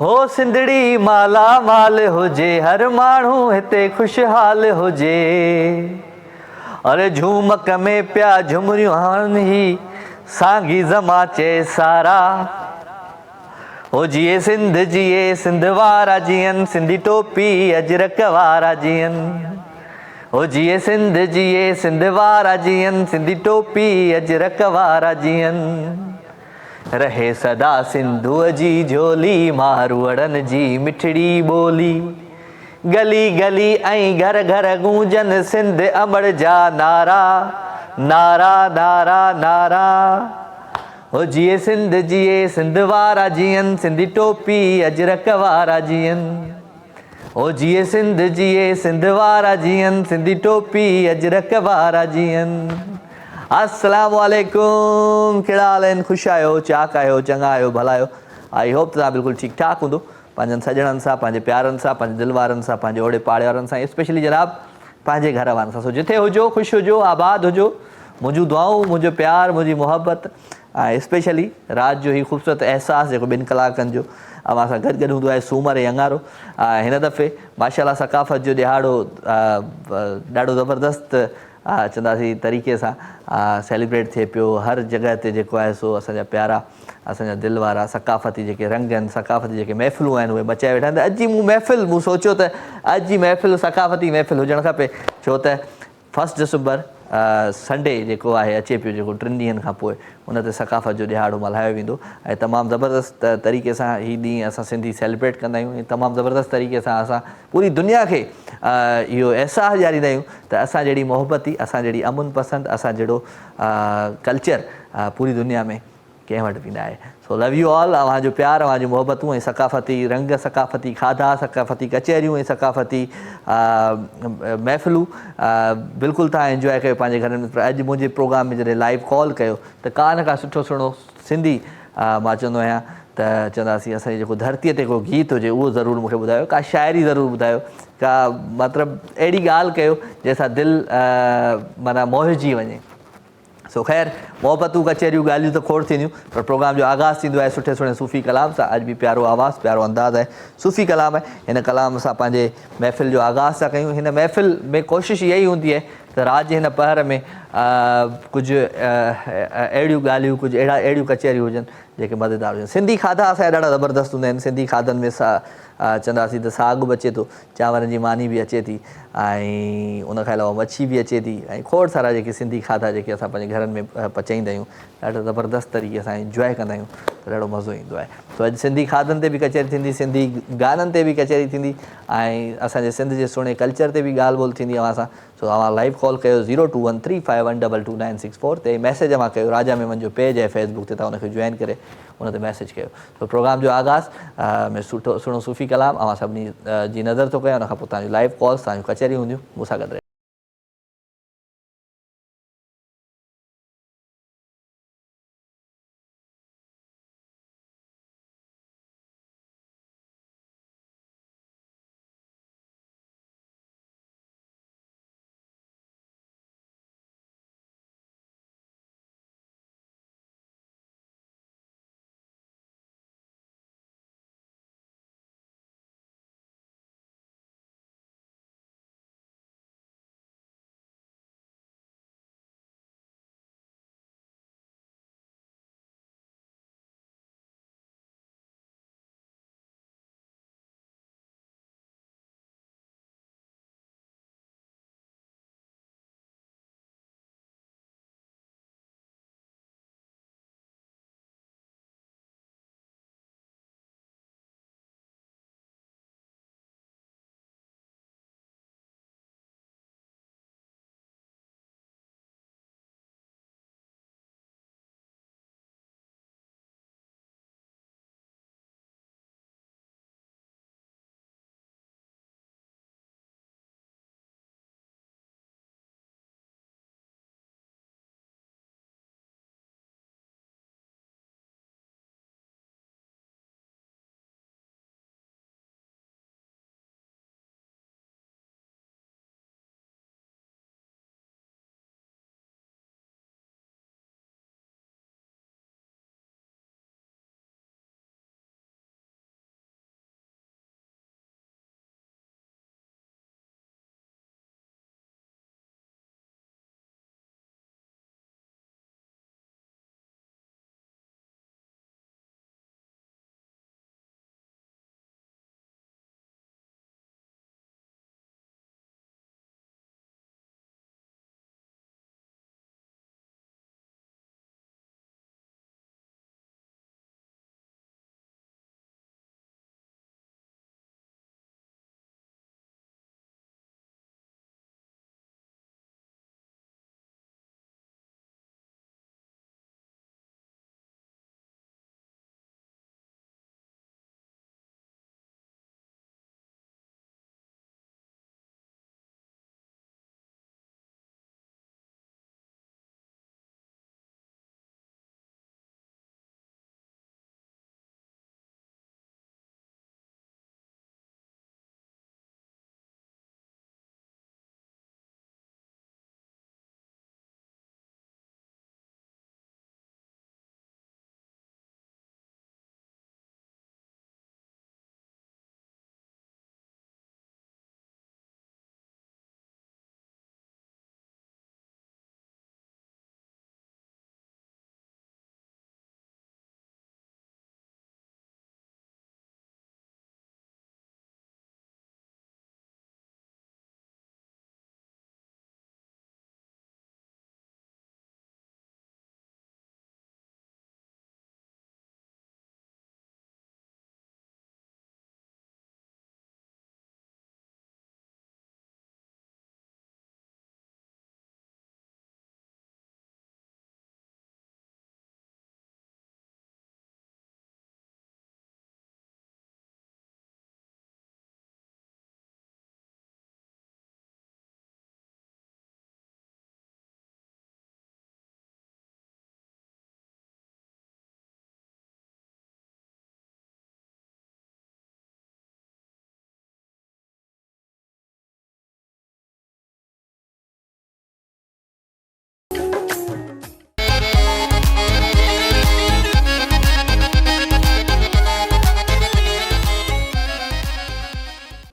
हो सिंधड़ी माला माल हुजे, हर माण्हू हिते खुशहाल हुजे। अरे झूमक में पिया झुमरियूं हणनि ही साॻी ज़माचे सारा। हो जिए सिंध जिए सिंध वारा जियन, सिंधी टोपी अजरक वारा जियन। हो जिए सिंध जिए सिंध वारा जियन, सिंधी टोपी अजरक वारा जियन। रहे सदा सिंधुअ जी झोली, मारवड़न जी मिठड़ी बोली। गली गली ऐं घर घर गूंजन सिंध अमर जा नारा, नारा नारा नारा। हो जिए सिंध वारा जियन, सिंधी टोपी अजरक वारा जियन। हो जिए सिंध वारा जियन, सिंधी टोपी अजरक वारा जियन। अस्सलाम वालेकुम, कहिड़ा हाल आहिनि? ख़ुशि आहियो, चाक आहियो, चङा आहियो, भला आहियो? आई होप तव्हां बिल्कुलु ठीकु ठाक हूंदो, पंहिंजनि सॼणनि सां, पंहिंजे प्यारनि सां, पंहिंजे दिलि वारनि सां, पंहिंजे ओड़े पाड़े वारनि सां, स्पेशली जनाब पंहिंजे घर वारनि सां। सो जिथे हुजो, ख़ुशि हुजो, आबाद हुजो। मुंहिंजूं दुआऊं, मुंहिंजो प्यारु, मुंहिंजी मुहबत ऐं स्पेशली राति जो ही ख़ूबसूरत अहसासु जेको 2 कलाकनि जो अवां सां गॾु गॾु हूंदो आहे, सूमर ऐं अंगारो। हिन दफ़े माशाअल्लाह सकाफ़त जो ॾिहाड़ो ॾाढो ज़बरदस्त चवंदासीं तरीक़े सां सेलिब्रेट थिए पियो। हर जॻह ते जेको आहे सो असांजा प्यारा, असांजा दिलि वारा सकाफ़ती जेके रंग आहिनि, सकाफ़ती जेके महफ़िलूं आहिनि, उहे मचाए वेठा आहिनि। त अॼु जी मूं सोचियो त अॼु जी महफ़िल सकाफ़ती महफ़िल हुजणु खपे, छो त 1 डिसंबर संडे जेको आहे अचे पियो, जेको 3 ॾींहंनि खां पोइ उन ते सकाफ़त जो ॾिहाड़ो मल्हायो वेंदो ऐं तमामु ज़बरदस्त तरीक़े सां हीअ ॾींहुं असां सिंधी सेलिब्रेट कंदा आहियूं ऐं तमामु ज़बरदस्त तरीक़े सां असां पूरी दुनिया खे इहो अहसासु ॾियारींदा आहियूं त असां जहिड़ी मोहबती, असां जहिड़ी अमुन पसंदि, असां जहिड़ो कल्चर पूरी दुनिया में कंहिं वटि बि न आहे। So love you all. अव्हांजो प्यारु, अव्हांजूं मोहबतूं ऐं सकाफ़ती रंग, सकाफ़ती खाधा, सकाफ़ती कचहरियूं ऐं सकाफ़ती महफ़िलूं बिल्कुलु तव्हां इंजॉय कयो पंहिंजे घरनि में। अॼु मुंहिंजे प्रोग्राम में जॾहिं लाइव कॉल कयो त का न का सुठो सुहिणो सिंधी मां चवंदो आहियां त चवंदासीं असांजी जेको धरतीअ ते को गीत हुजे उहो ज़रूरु मूंखे ॿुधायो, का शाइरी ज़रूरु ॿुधायो, का मतिलबु अहिड़ी ॻाल्हि कयो जंहिंसां दिलि माना मोहिजी वञे। सो ख़ैर, मोहबतूं कचहरियूं ॻाल्हियूं त खोड़ थींदियूं, पर प्रोग्राम जो आगाज़ थींदो आहे सुठे सुठे सूफ़ी कलाम सां। अॼु बि प्यारो आवाज़ु, प्यारो अंदाज़ आहे, सूफ़ी कलाम आहे। हिन कलाम सां पंहिंजे महफ़िल जो आगाज़ था कयूं। हिन महफ़िल में कोशिशि इहा ई हूंदी आहे त राति जे हिन पहर में कुझु अहिड़ियूं ॻाल्हियूं, कुझु अहिड़ियूं कचहरियूं हुजनि जेके मज़ेदार हुजनि। सिंधी खाधा असांजा ॾाढा ज़बरदस्त हूंदा आहिनि। सिंधी खाधनि में चवंदासीं त साग बि अचे थो, चांवरनि जी मानी बि अचे थी ऐं उनखां अलावा मच्छी बि अचे थी ऐं खोड़ सारा जेके सिंधी खाधा जेके असां पंहिंजे घरनि में पचाईंदा आहियूं, ॾाढो ज़बरदस्त तरीक़े सां इंजॉय कंदा आहियूं, त ॾाढो मज़ो ईंदो आहे। सो अॼु सिंधी खाधनि ते बि कचहरी थींदी, सिंधी गाननि ते बि कचहरी थींदी ऐं असांजे सिंध जे सुहिणे कल्चर ते बि ॻाल्हि ॿोल्हि थींदी अव्हां सां। सो अव्हां लाइव कॉल कयो 021351222964 ते, मैसेज अव्हां कयो, राजा मेमन जो पेज आहे फेसबुक ते, तव्हां हुनखे जॉइन करे उन ते मैसेज कयो। सो प्रोग्राम जो आगाज़ में सुहिणो सूफ़ी कलाम अव्हां सभिनी जी नज़र थो कयां, उनखां पोइ तव्हांजूं लाइव कॉल्स, तव्हांजूं कचहरियूं हूंदियूं, मूंसां गॾु रहियो।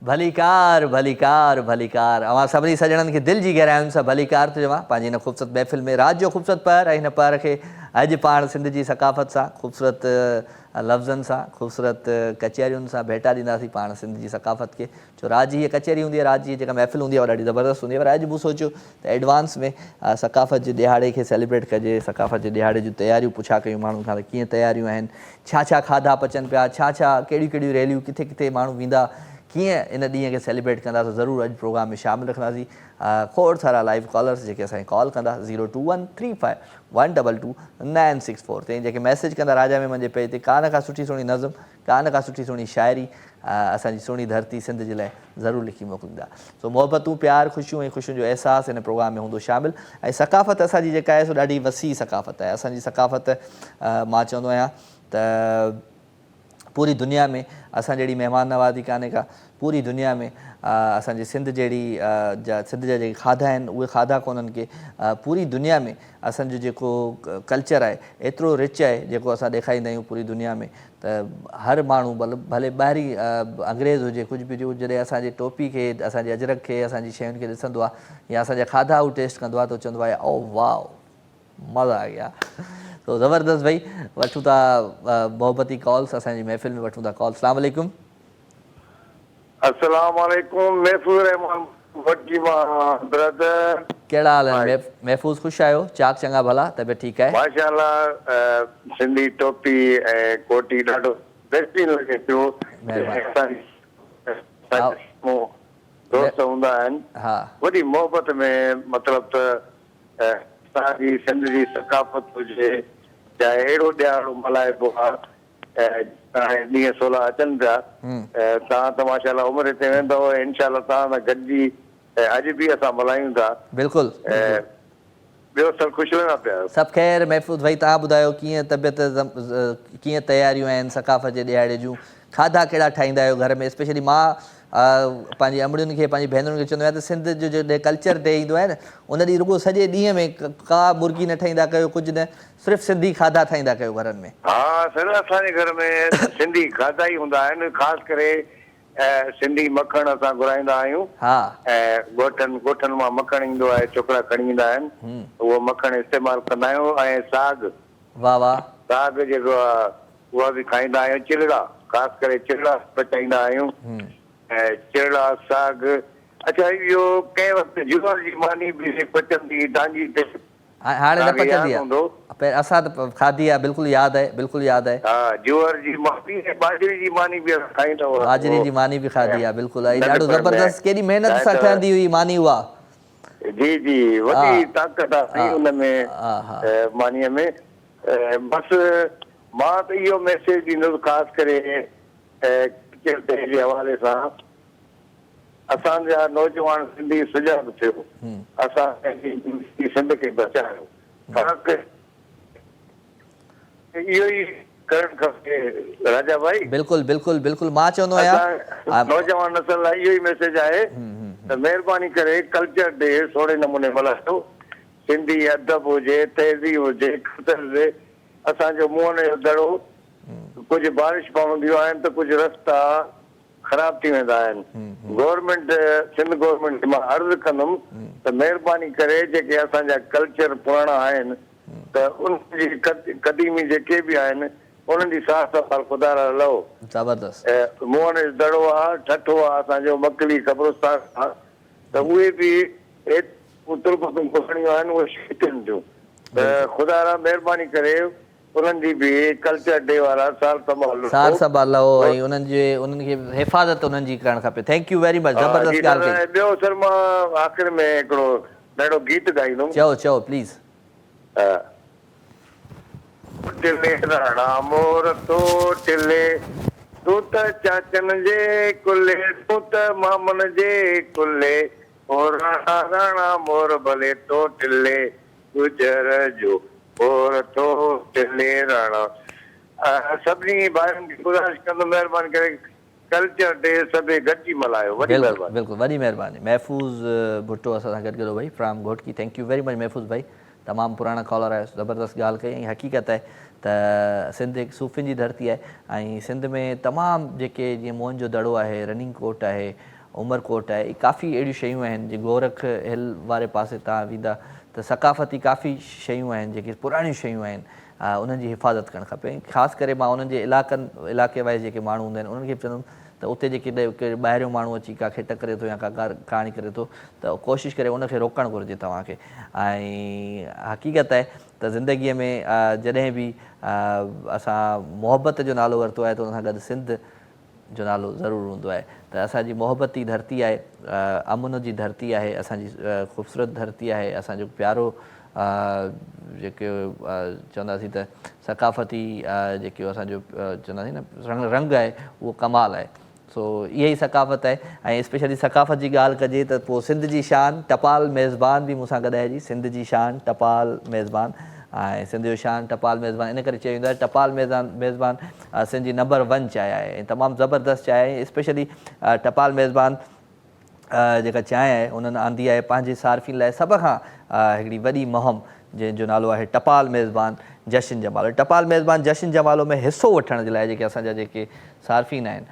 भलीकार भलीकार भलीकार अवां सभिनी सॼणनि खे दिलि जी गहराइयुनि सां भलीकार थो चवां पंहिंजी हिन ख़ूबसूरत महफ़िल में राति जो ख़ूबसूरत पहर ऐं हिन पहर खे अॼु पाण सिंध जी सकाफ़त सां ख़ूबसूरत लफ़्ज़नि सां ख़ूबसूरत कचहरियुनि सां भेटा ॾींदासीं पाण सिंध जी सकाफ़त खे छो राति जी हीअ कचहरी हूंदी आहे राति जी जेका महफ़िल हूंदी आहे उहा ॾाढी ज़बरदस्त हूंदी आहे पर अॼु मूं सोचियो त एडवांस में सकाफ़त जे ॾिहाड़े खे सेलिब्रेट कजे सकाफ़त जे ॾिहाड़े जूं तयारियूं पुछा कयूं माण्हुनि खां त कीअं तयारियूं आहिनि छा खाधा पचनि पिया छा कहिड़ियूं कहिड़ियूं रैलियूं किथे किथे माण्हू वेंदा कीअं इन ॾींहं खे सेलिब्रेट कंदा त ज़रूरु अॼु प्रोग्राम में शामिलु रखंदासीं खोड़ सारा लाइव कॉलर्स जेके असांखे कॉल कंदा 02135122964 ते जेके मैसेज कंदा राजा में मुंहिंजे पेज ते कान खां सुठी सुहिणी नज़म कान खां सुठी सुहिणी शाइरी असांजी सुहिणी धरती सिंध जे लाइ ज़रूरु लिखी मोकिलींदा सो मोहबतूं प्यार ख़ुशियूं ऐं ख़ुशियुनि जो अहसासु हिन प्रोग्राम में हूंदो शामिलु ऐं सकाफ़त असांजी जेका आहे सो ॾाढी वसी सकाफ़त आहे असांजी सकाफ़त मां चवंदो आहियां त पूरी दुनिया में असां जहिड़ी महिमान नवाज़ी कान्हे का पूरी दुनिया में असांजे सिंध जहिड़ी सिंध जा जेके खाधा आहिनि उहे खाधा कोन्हनि के पूरी दुनिया में असांजो जेको कल्चर आहे एतिरो रिच आहे जेको असां ॾेखारींदा आहियूं पूरी दुनिया में त हर माण्हू भले ॿाहिरी अंग्रेज़ हुजे कुझु बि हुजे जॾहिं असांजे टोपी खे असांजे अजरक खे असांजी शयुनि खे ॾिसंदो आहे या असांजा खाधा हू टेस्ट कंदो आहे त चवंदो आहे ओ वाह मज़ा आ गया तो ज़बरदस्त भाई वठूं था मोहब्बती कॉल्स असांजी महफ़िल में वठूं था कॉल अस्सलाम वालेकुम अस्सलाम वालेकुम महफूज रहमान भट्टी ब्रदर कहिड़ा हाल आहिनि महफ़ूज़ ख़ुशि आहियो चाक चङा भला तबियत ठीकु आहे माशाअल्लाह सिंधी टोपी ऐं कोटी ॾाढो बहितरीन लॻे पियो दोस्त हूंदा आहिनि हा वॾी मोहबत में मतिलबु त असांजी सिंध जी सकाफ़त हुजे चाहे अहिड़ो ॾियारो मल्हाइबो आहे ॾींहं 16 अचनि पिया तव्हां त माशाअल्लाह उमिरि ते वेंदव इनशाअल्लाह तव्हां सां गॾिजी अॼु बि असां मल्हायूं था बिल्कुलु ॿियो सभु ख़ुशि रहंदा पिया सभु ख़ैरु महफ़ूज़ भाई तव्हां ॿुधायो कीअं तबियत कीअं तयारियूं आहिनि सकाफ़त जे ॾियारे जूं खाधा कहिड़ा ठाहींदा आहियो घर में स्पेशली मां पंहिंजी अमड़ियुनि खे पंहिंजी भेनरुनि खे चवंदो आहियां त सिंध जो जॾहिं कल्चर डे ईंदो आहे न उन ॾींहुं रुॻो सॼे ॾींहं में का मुर्गी न ठाहींदा कयो कुझु न सिर्फ़ु सिंधी खाधा ठाहींदा कयो घरनि में हा सर असांजे घर में सिंधी खाधा ई हूंदा आहिनि ख़ासि करे सिंधी मखण असां घुराईंदा आहियूं हा ऐं ॻोठनि मां मखण ईंदो आहे छोकिरा खणी ईंदा आहिनि उहो मखण इस्तेमालु कंदा आहियूं ऐं साग वाह वाह साग जेको आहे उहा बि खाईंदा आहियूं चिलड़ा ख़ासि करे चिलड़ा पचाईंदा आहियूं ऐं चिलड़ा साग अच्छा इहो कंहिं वक़्तु जुअर जी मानी बि पचंदी डांगी ते हाणे न पचंदी आहे असां त खाधी आहे बिल्कुलु यादि आहे हा जुअर जी मानी ऐं बाजरे जी मानी बि असां खाईंदा हुआ बाजरे जी मानी बि खाधी आहे बिल्कुलु ऐं ॾाढो ज़बरदस्त केॾी महिनत सां ठहंदी हुई मानी उहा जी जी वॾी ताक़त आहे हुन में मानीअ में बसि मां त इहो मैसेज ॾींदुसि ख़ासि करे जे हवाले सां असांजा नौजवान सिंधी सुजाॻ थियो असां सिंध खे बचायो इहो ई करणु खपे राजा भाई बिल्कुलु बिल्कुलु बिल्कुलु मां चवंदो आहियां नौजवान नसल लाइ इहो ई मैसेज आहे त महिरबानी करे कल्चर डे सोढ़े नमूने मल्हायो सिंधी अदब हुजे तहज़ीब हुजे हुजे असांजो मुंहं जो दड़ो कुझु बारिश पवंदियूं आहिनि त कुझु रस्ता ख़राब थी वेंदा आहिनि गवर्नमेंट सिंध गवर्नमेंट खे मां अर्ज़ु कंदुमि त महिरबानी करे जेके असांजा कल्चर पुराणा आहिनि त उनजी क़दीमी जेके बि आहिनि उन्हनि जी साफ़ सफ़ाई ख़ुदा लहो ज़बरदस्त मुंहं जो दड़ो आहे ठठो आहे असांजो मकली क़ब्रस्तान आहे त उहे बि तुर्बतूं पुछणियूं आहिनि उहे शिकनि थियूं त ख़ुदा महिरबानी करे उन्हनि जी बि कल्चर डे वारा सार संभाल लहो ऐं उन्हनि खे हिफ़ाज़त उन्हनि जी करणु खपे थैंक यू वेरी मच ज़बरदस्त ॻाल्हि कई ॿियो सर मां आख़िर में हिकिड़ो नंढो गीत ॻाईंदुमि चओ प्लीज़ टिले राणा मोर तो टिले तूं त चाचनि जे कुल्ले तूं त मामनि जे कुल्ले ओ राणा राणा मोर भले तो टिले गुजर जो मोर तो टिले राणा सभिनी भाइयुनि खे गुज़ारिश कंदुमि महिरबानी करे कल्चर डे सभई गॾिजी मल्हायो बिल्कुलु वॾी महिरबानी महफ़ूज़ भुट्टो असां सां गॾु भाई from Ghotki thank you very much महफ़ूज़ भाई तमामु पुराणा कॉलर आहे ज़बरदस्त ॻाल्हि कई ऐं हक़ीक़त आहे त सिंध हिकु सूफ़ियुनि जी धरती आहे ऐं सिंध में तमामु जेके जीअं मोहन जो दड़ो आहे रनिंग कोट आहे उमरकोट आहे, काफ़ी अहिड़ियूं शयूं आहिनि जीअं गोरख हिल वारे पासे तव्हां वेंदा त सकाफ़ती काफ़ी शयूं आहिनि जेके पुराणियूं शयूं आहिनि, उन्हनि जी हिफ़ाज़त करणु खपे। ख़ासि करे मां उन्हनि जे इलाइक़े वाइज़ जेके माण्हू हूंदा आहिनि उन्हनि खे बि चवंदुमि त उते जेके ॿाहिरियों माण्हू अची का खिट करे थो या का कहाणी करे थो त कोशिशि करे उनखे रोकणु घुरिजे तव्हांखे। ऐं हक़ीक़त आहे त ज़िंदगीअ में जॾहिं बि असां मोहबत जो नालो वरितो आहे त उन सां गॾु सिंध जो नालो ज़रूरु हूंदो आहे। त असांजी मोहबती धरती आहे, अमुन जी धरती आहे, असांजी ख़ूबसूरत धरती आहे, असांजो प्यारो जेके चवंदासीं त सकाफ़ती जेके असांजो चवंदासीं न रंग आहे उहो कमाल आहे। सो इहा ई सकाफ़त आहे। ऐं स्पेशली सकाफ़त जी ॻाल्हि कजे त पोइ सिंध जी शान टपाल मेज़बान बि मूंसां गॾाइजी। सिंध जी शान टपाल मेज़बान, ऐं सिंध जो शान टपाल मेज़बान इन करे चयो वेंदो आहे। टपाल मेज़बान सिंध जी नंबर 1 चांहि आहे ऐं तमामु ज़बरदस्त चांहि आहे। स्पेशली टपाल मेज़बान जेका चांहि आहे उन्हनि आंदी आहे पंहिंजे सार्फ़िन लाइ सभ खां हिकिड़ी वॾी मुहिम जंहिंजो नालो आहे टपाल मेज़बान जशन जमालो। टपाल मेज़बान जशन जमालो में हिसो वठण जे लाइ जेके असांजा जेके सार्फ़िन आहिनि,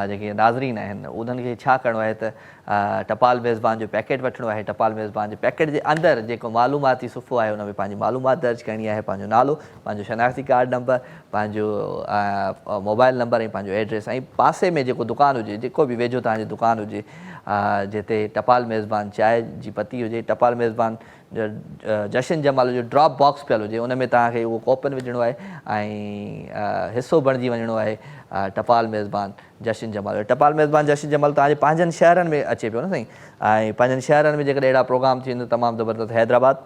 जेके नाज़रीन आहिनि, उन्हनि खे छा करिणो आहे त टपाल मेज़बान जो पैकेट वठिणो आहे। टपाल मेज़बान जे पैकेट जे अंदरि जेको मालूमाती सुफ़ो आहे उन में पंहिंजी मालूमात दर्ज करणी आहे, पंहिंजो नालो, पंहिंजो शनाख़ती कार्ड नंबर, पंहिंजो मोबाइल नंबर ऐं पंहिंजो एड्रेस, ऐं पासे में जेको दुकानु हुजे, जेको बि वेझो तव्हांजी दुकानु हुजे जिते टपाल मेज़बान चांहि जी पती हुजे, टपाल मेज़बान जशन जमालो जो ड्रॉप बॉक्स पियल हुजे, उन में तव्हांखे उहो कूपन विझणो आहे ऐं हिसो बणिजी वञिणो आहे टपाल मेज़बान जशन जमालो। टपाल मेज़बान जशन जमालो तव्हांजे पंहिंजनि शहरनि में अचे पियो न साईं। ऐं पंहिंजनि शहरनि में जेकॾहिं अहिड़ा प्रोग्राम थींदा तमामु ज़बरदस्त, हैदराबाद,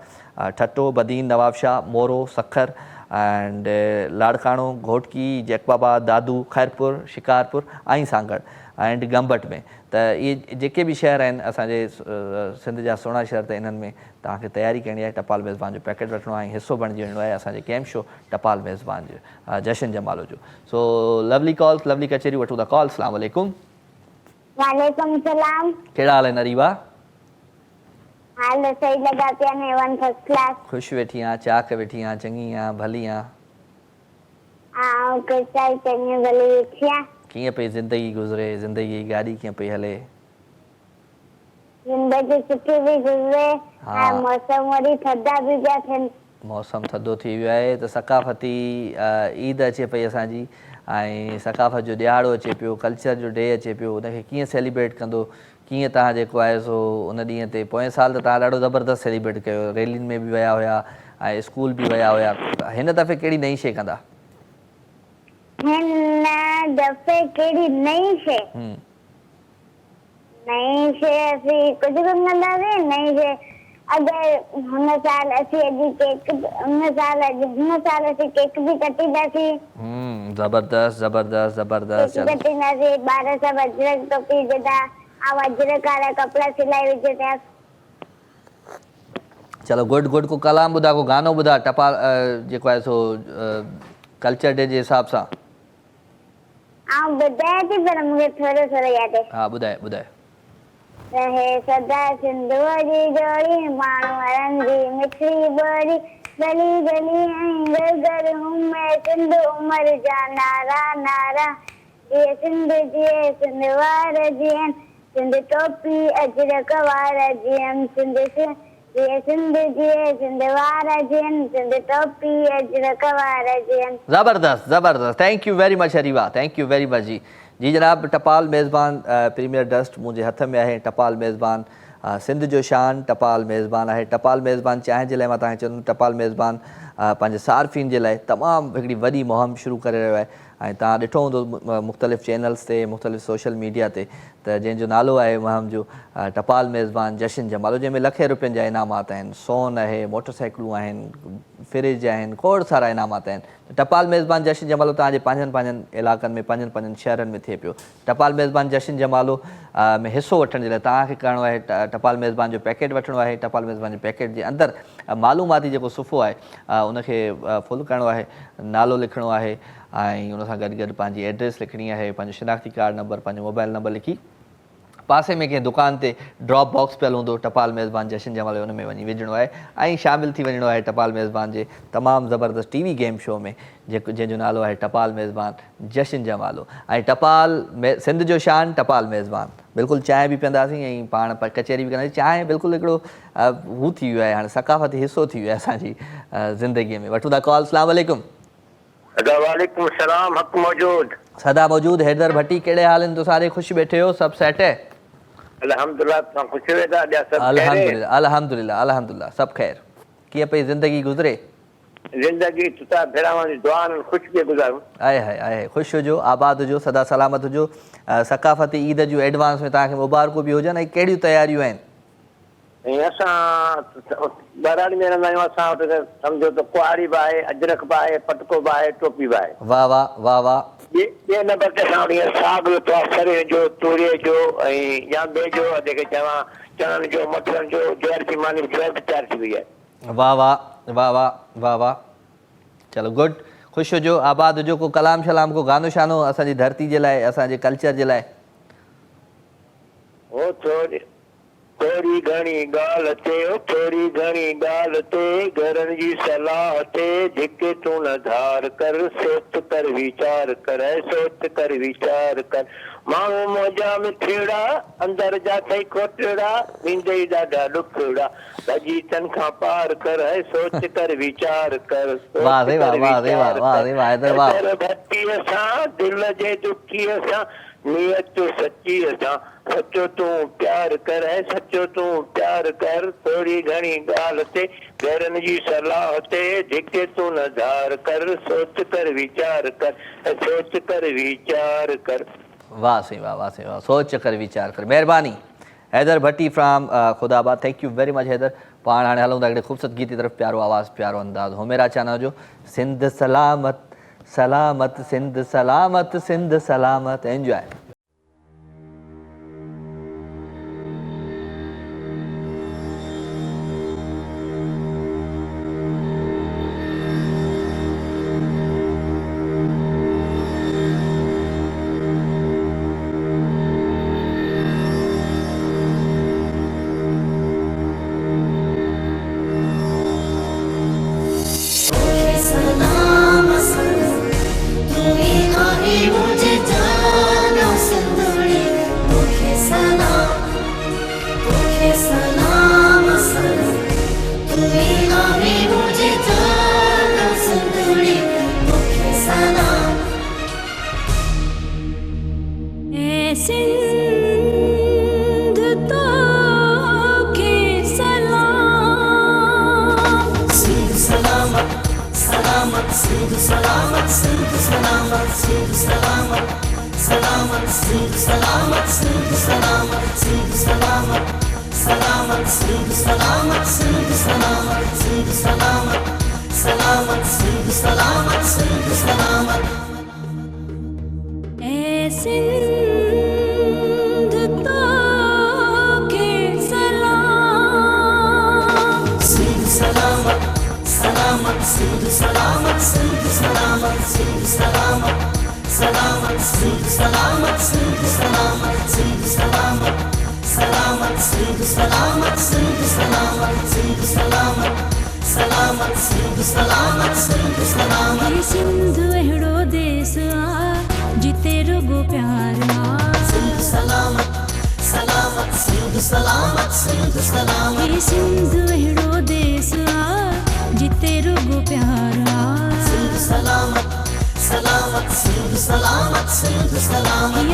ठट्टो, बदीन, नवाबशाह, मोरो, सखर एंड लाड़काणो, घोटकी, जैकबाबा, दादू, खैरपुर, शिकारपुर ऐं सांगड़ एंड गंबट में। त इहे जेके बि शहर आहिनि असांजे सिंध जा सुहिणा शहर, त इन्हनि में तव्हांखे तयारी करणी आहे। टपाल मेज़बान जो पैकेट वठिणो आहे ऐं हिसो बणिजी वञिणो आहे असांजे कैम्प शो टपाल मेज़बान जो जशन जमालो जो। सो लवली कॉल्स, लवली कचेरी, वठूं था कॉल। अस्सलाम वालेकुम। वालेकुम सलाम। कहिड़ा हाल आहिनि अरीबा? हाल सही लॻा पिया आहिनि, वन फर्स्ट क्लास। ख़ुशि वेठी आहियां, चाक वेठी आहियां, चङी आहियां, भली आहियां। ऐं कुझु चङी भली वेठी आहियां। कीअं पई ज़िंदगी गुज़रे, ज़िंदगी जी गाॾी कीअं पई हले? ज़िंदगी सुठी बि गुज़रे ऐं मौसम वरी थधा बि पिया थियनि। मौसम थधो थी वियो आहे त सकाफ़ती ईद अचे पई असांजी, ऐं सकाफ़त जो ॾियारो अचे पियो, कल्चर जो डे अचे पियो। उनखे कीअं सेलिब्रेट कंदो, कीअं तव्हां जेको आहे सो उन ॾींहं ते पोएं साल त तव्हां ॾाढो ज़बरदस्त सेलिब्रेट कयो, रैलियुनि में बि विया हुया ऐं स्कूल बि विया हुया। हिन दफ़े कहिड़ी नई शइ कंदा? हिन दफ़े कहिड़ी नई शइ? नई शइ असीं कुझु बि कंदासीं। नई शइ अगरि हुन साल असीं असीं केक बि कटींदासीं। ज़बरदस्त ज़बरदस्त ज़बरदस्त। केक कटींदासीं, ॿार सभु अजरक टोपी विझंदा, ऐं अजरक वारा कपिड़ा सिलाई विझंदा। चलो गुड गुड। को कलाम ॿुधा, को गानो ॿुधा टपाल जेको आहे सो कल्चर डे जे हिसाब सां। आउं ॿुधायां थी पर मूंखे थोरो थोरो यादि आहे। हा ॿुधाए ॿुधाए। रहे सदा सिंधूअ जी जोड़ी, माण्हू हरनि जी मिठड़ी ॿोली, गली गली ऐं घर घर घुमे सिंध उमर जा नारा नारा। जिए सिंध वार जियनि, सिंध टोपी अजरक वारा जियनि, सिंध वार जियनि, सिंध टोपी अजरक वारा जियनि। ज़बरदस्त ज़बरदस्त। Thank you very much Ariba, thank you very much ji. जी जनाब, टपाल मेज़बान प्रीमियर डस्ट मुंहिंजे हथ में आहे। टपाल मेज़बान सिंध जो शान टपाल मेज़बान आहे। टपाल मेज़बान चांहि जे लाइ मां तव्हांखे चवंदुमि, टपाल मेज़बान पंहिंजे सार्फ़िन जे लाइ तमामु हिकिड़ी वॾी मुहिम शुरू करे रहियो आहे। ऐं तव्हां ॾिठो हूंदो मुख़्तलिफ़ चैनल्स ते, मुख़्तलिफ़ सोशल मीडिया ते, त जंहिंजो नालो आहे मुहिम जो टपाल मेज़बान जशन जमालो, जंहिंमें लखे रुपयनि जा इनामात आहिनि, सोन आहे, मोटरसाइकिलूं आहिनि, फ्रिज आहिनि, खोड़ सारा इनामात आहिनि। टपाल मेज़बान जशन जमालो तव्हांजे पंहिंजनि इलाइक़नि में, पंहिंजनि शहरनि में थिए पियो। टपाल मेज़बान जशन जमालो में हिसो वठण जे लाइ तव्हांखे करिणो आहे, टपाल मेज़बान जो पैकेट वठिणो आहे। टपाल मेज़बान जे पैकेट जे अंदरि मालूमाती जेको सुफ़ो आहे उनखे फुल करिणो आहे, नालो लिखिणो आहे ऐं उन सां गॾु गॾु पंहिंजी एड्रेस लिखणी आहे, पंहिंजो शनाख़ती कार्ड नंबर, पंहिंजो मोबाइल नंबर लिखी पासे में कंहिं दुकान ते ड्रॉप बॉक्स पियल हूंदो टपाल मेज़बान जशन जमालो, उन में वञी विझणो आहे ऐं शामिलु थी वञिणो आहे टपाल मेज़बान जे तमामु ज़बरदस्त टीवी गेम शो में जंहिंजो नालो आहे टपाल मेज़बान जशन जमालो। ऐं सिंध जो शान टपाल मेज़बान। बिल्कुलु चांहि बि पीअंदासीं ऐं पाण कचहरी बि कंदासीं। चांहि बिल्कुलु हिकिड़ो हू थी वियो आहे, हाणे सकाफ़ती हिसो थी वियो आहे असांजी ज़िंदगीअ में। वठूं था कॉल। अस्सलाम वालेकुम। वालेकुम सलाम। हक़ मौजूद। सदा मौजूद। हैदर भट्टी, कहिड़े हाल आहिनि? तो सारे ख़ुशि वेठे हो? सभु सेट है? अल्हम्दुलिल्लाह। तव्हां ख़ुशि वेठा? अल्हम्दुलिल्लाह अल्हम्दुलिल्लाह अल्हम्दुलिल्लाह सभु ख़ैर। कीअं पई ज़िंदगी गुज़रे? ज़िंदगी तुता भेरावां जी दुआ में ख़ुशि पिए गुज़ारूं। आहे आहे ख़ुशि हुजो, आबाद हुजो, सदा सलामत हुजो। सकाफ़ती ईद जूं एडवांस में तव्हांखे मुबारकूं बि हुजनि। ऐं कहिड़ियूं तयारियूं आहिनि? ऐं असां बराड़ी में रहंदा आहियूं। असां वटि सम्झो त कुआरी बि आहे, अजरक बि आहे, पटको बि आहे, टोपी बि आहे। वाह वाह वाह वाह। ॿिए नंबर ते असां वटि साग जो अथव, सरे जो, तूरीअ जो ऐं याबे जो, जेके चवां चणनि जो, मटरनि जो, ज्वार जी मानी बि तयारु थी वई आहे। वाह वाह वाह वाह वाह वाह। चलो गुड। ख़ुशि हुजो, आबाद हुजो। को कलाम शलाम, को गानो शानो असांजी धरती जे लाइ, असांजे कल्चर जे लाइ? ओ थोरी घणी ॻाल्हि ते, थोरी घणी ॻाल्हि ते, घरनि जी सलाह ते, जेके तूं न धार कर, सोच कर वीचार कर, सोच कर वीचार कर। माण्हू मौजा में थेड़ा, अंदर जा थई खोटड़ा, ईंदे ई ॾाढा ॾुखड़ा, भॼी तन खां पार कर, सोच कर वीचार कर। वाह रे वाह वाह रे वाह वाह रे वाह। हैदर वाह। भक्तीअ सां, दिल जे दुखीअ सां, नियत सच्चीअ सां, सचो तूं प्यार कर, सचो तूं प्यार कर। थोरी घणी ॻाल्हि ते, घरनि जी सलाह ते, जेके तूं न धार कर, सोच कर वीचार कर, सोच कर वीचार कर। वाह सही वाह वाह सही वाह। सोच कर वीचार कर। महिरबानी। Haider Bhatti from Khudabad. Thank you very much Haider. पाण हाणे हलूं था हिकिड़े ख़ूबसूरत गीत की तरफ़। प्यारो आवाज़, प्यारो अंदाज़। हो मेरा चाना जो सिंध सलामत सलामत, सिंध सलामत, सिंध सलामत। एंजॉय।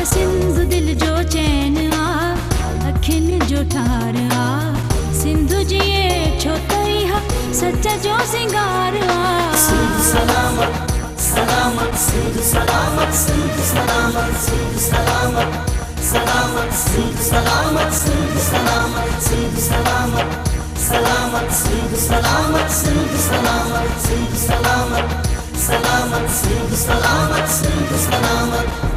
सिंधु दिल जो चैन आ, अखियुनि जो ठार आ, सिंधु जिए छो तई हा, सच जो सिंगार आ। सिंधु सलामत सलामत, सिंधु सलामत, सिंधु सलामत, सिंधु सलामत, सलामत, सिंधु सलामत, सिंधु सलामत, सिंधु सलामत, सलामत, सिंधु सलामत, सिंधु सलामत, सिंधु सलामत, सलामत, सिंधु सलामत, सिंधु सलामत।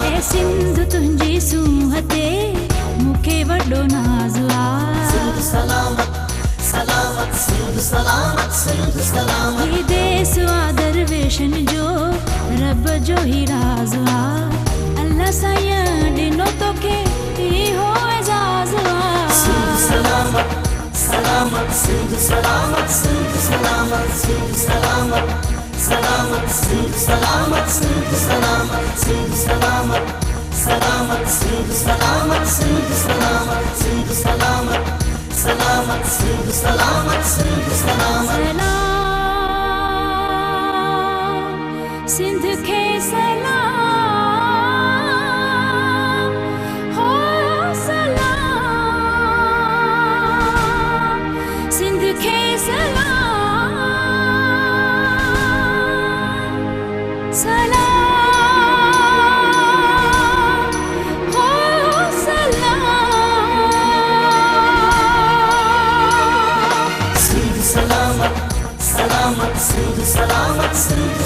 ए सिंधु तुंहिंजी सूंह ते मूंखे वॾो नाज़ ये देस आ दरवेशन जो रब जो ही राज आ अल्लाह साईं ॾिनो तोखे इहो एजाज़ सिंध खे सलाम हो सलाम सिंध खे सलाम सलाम हो सलाम सिंध सलामत सलामत सिंध सलामत सिंध सलामत सिंध सलामत सलामत सिंध सलामत सिंध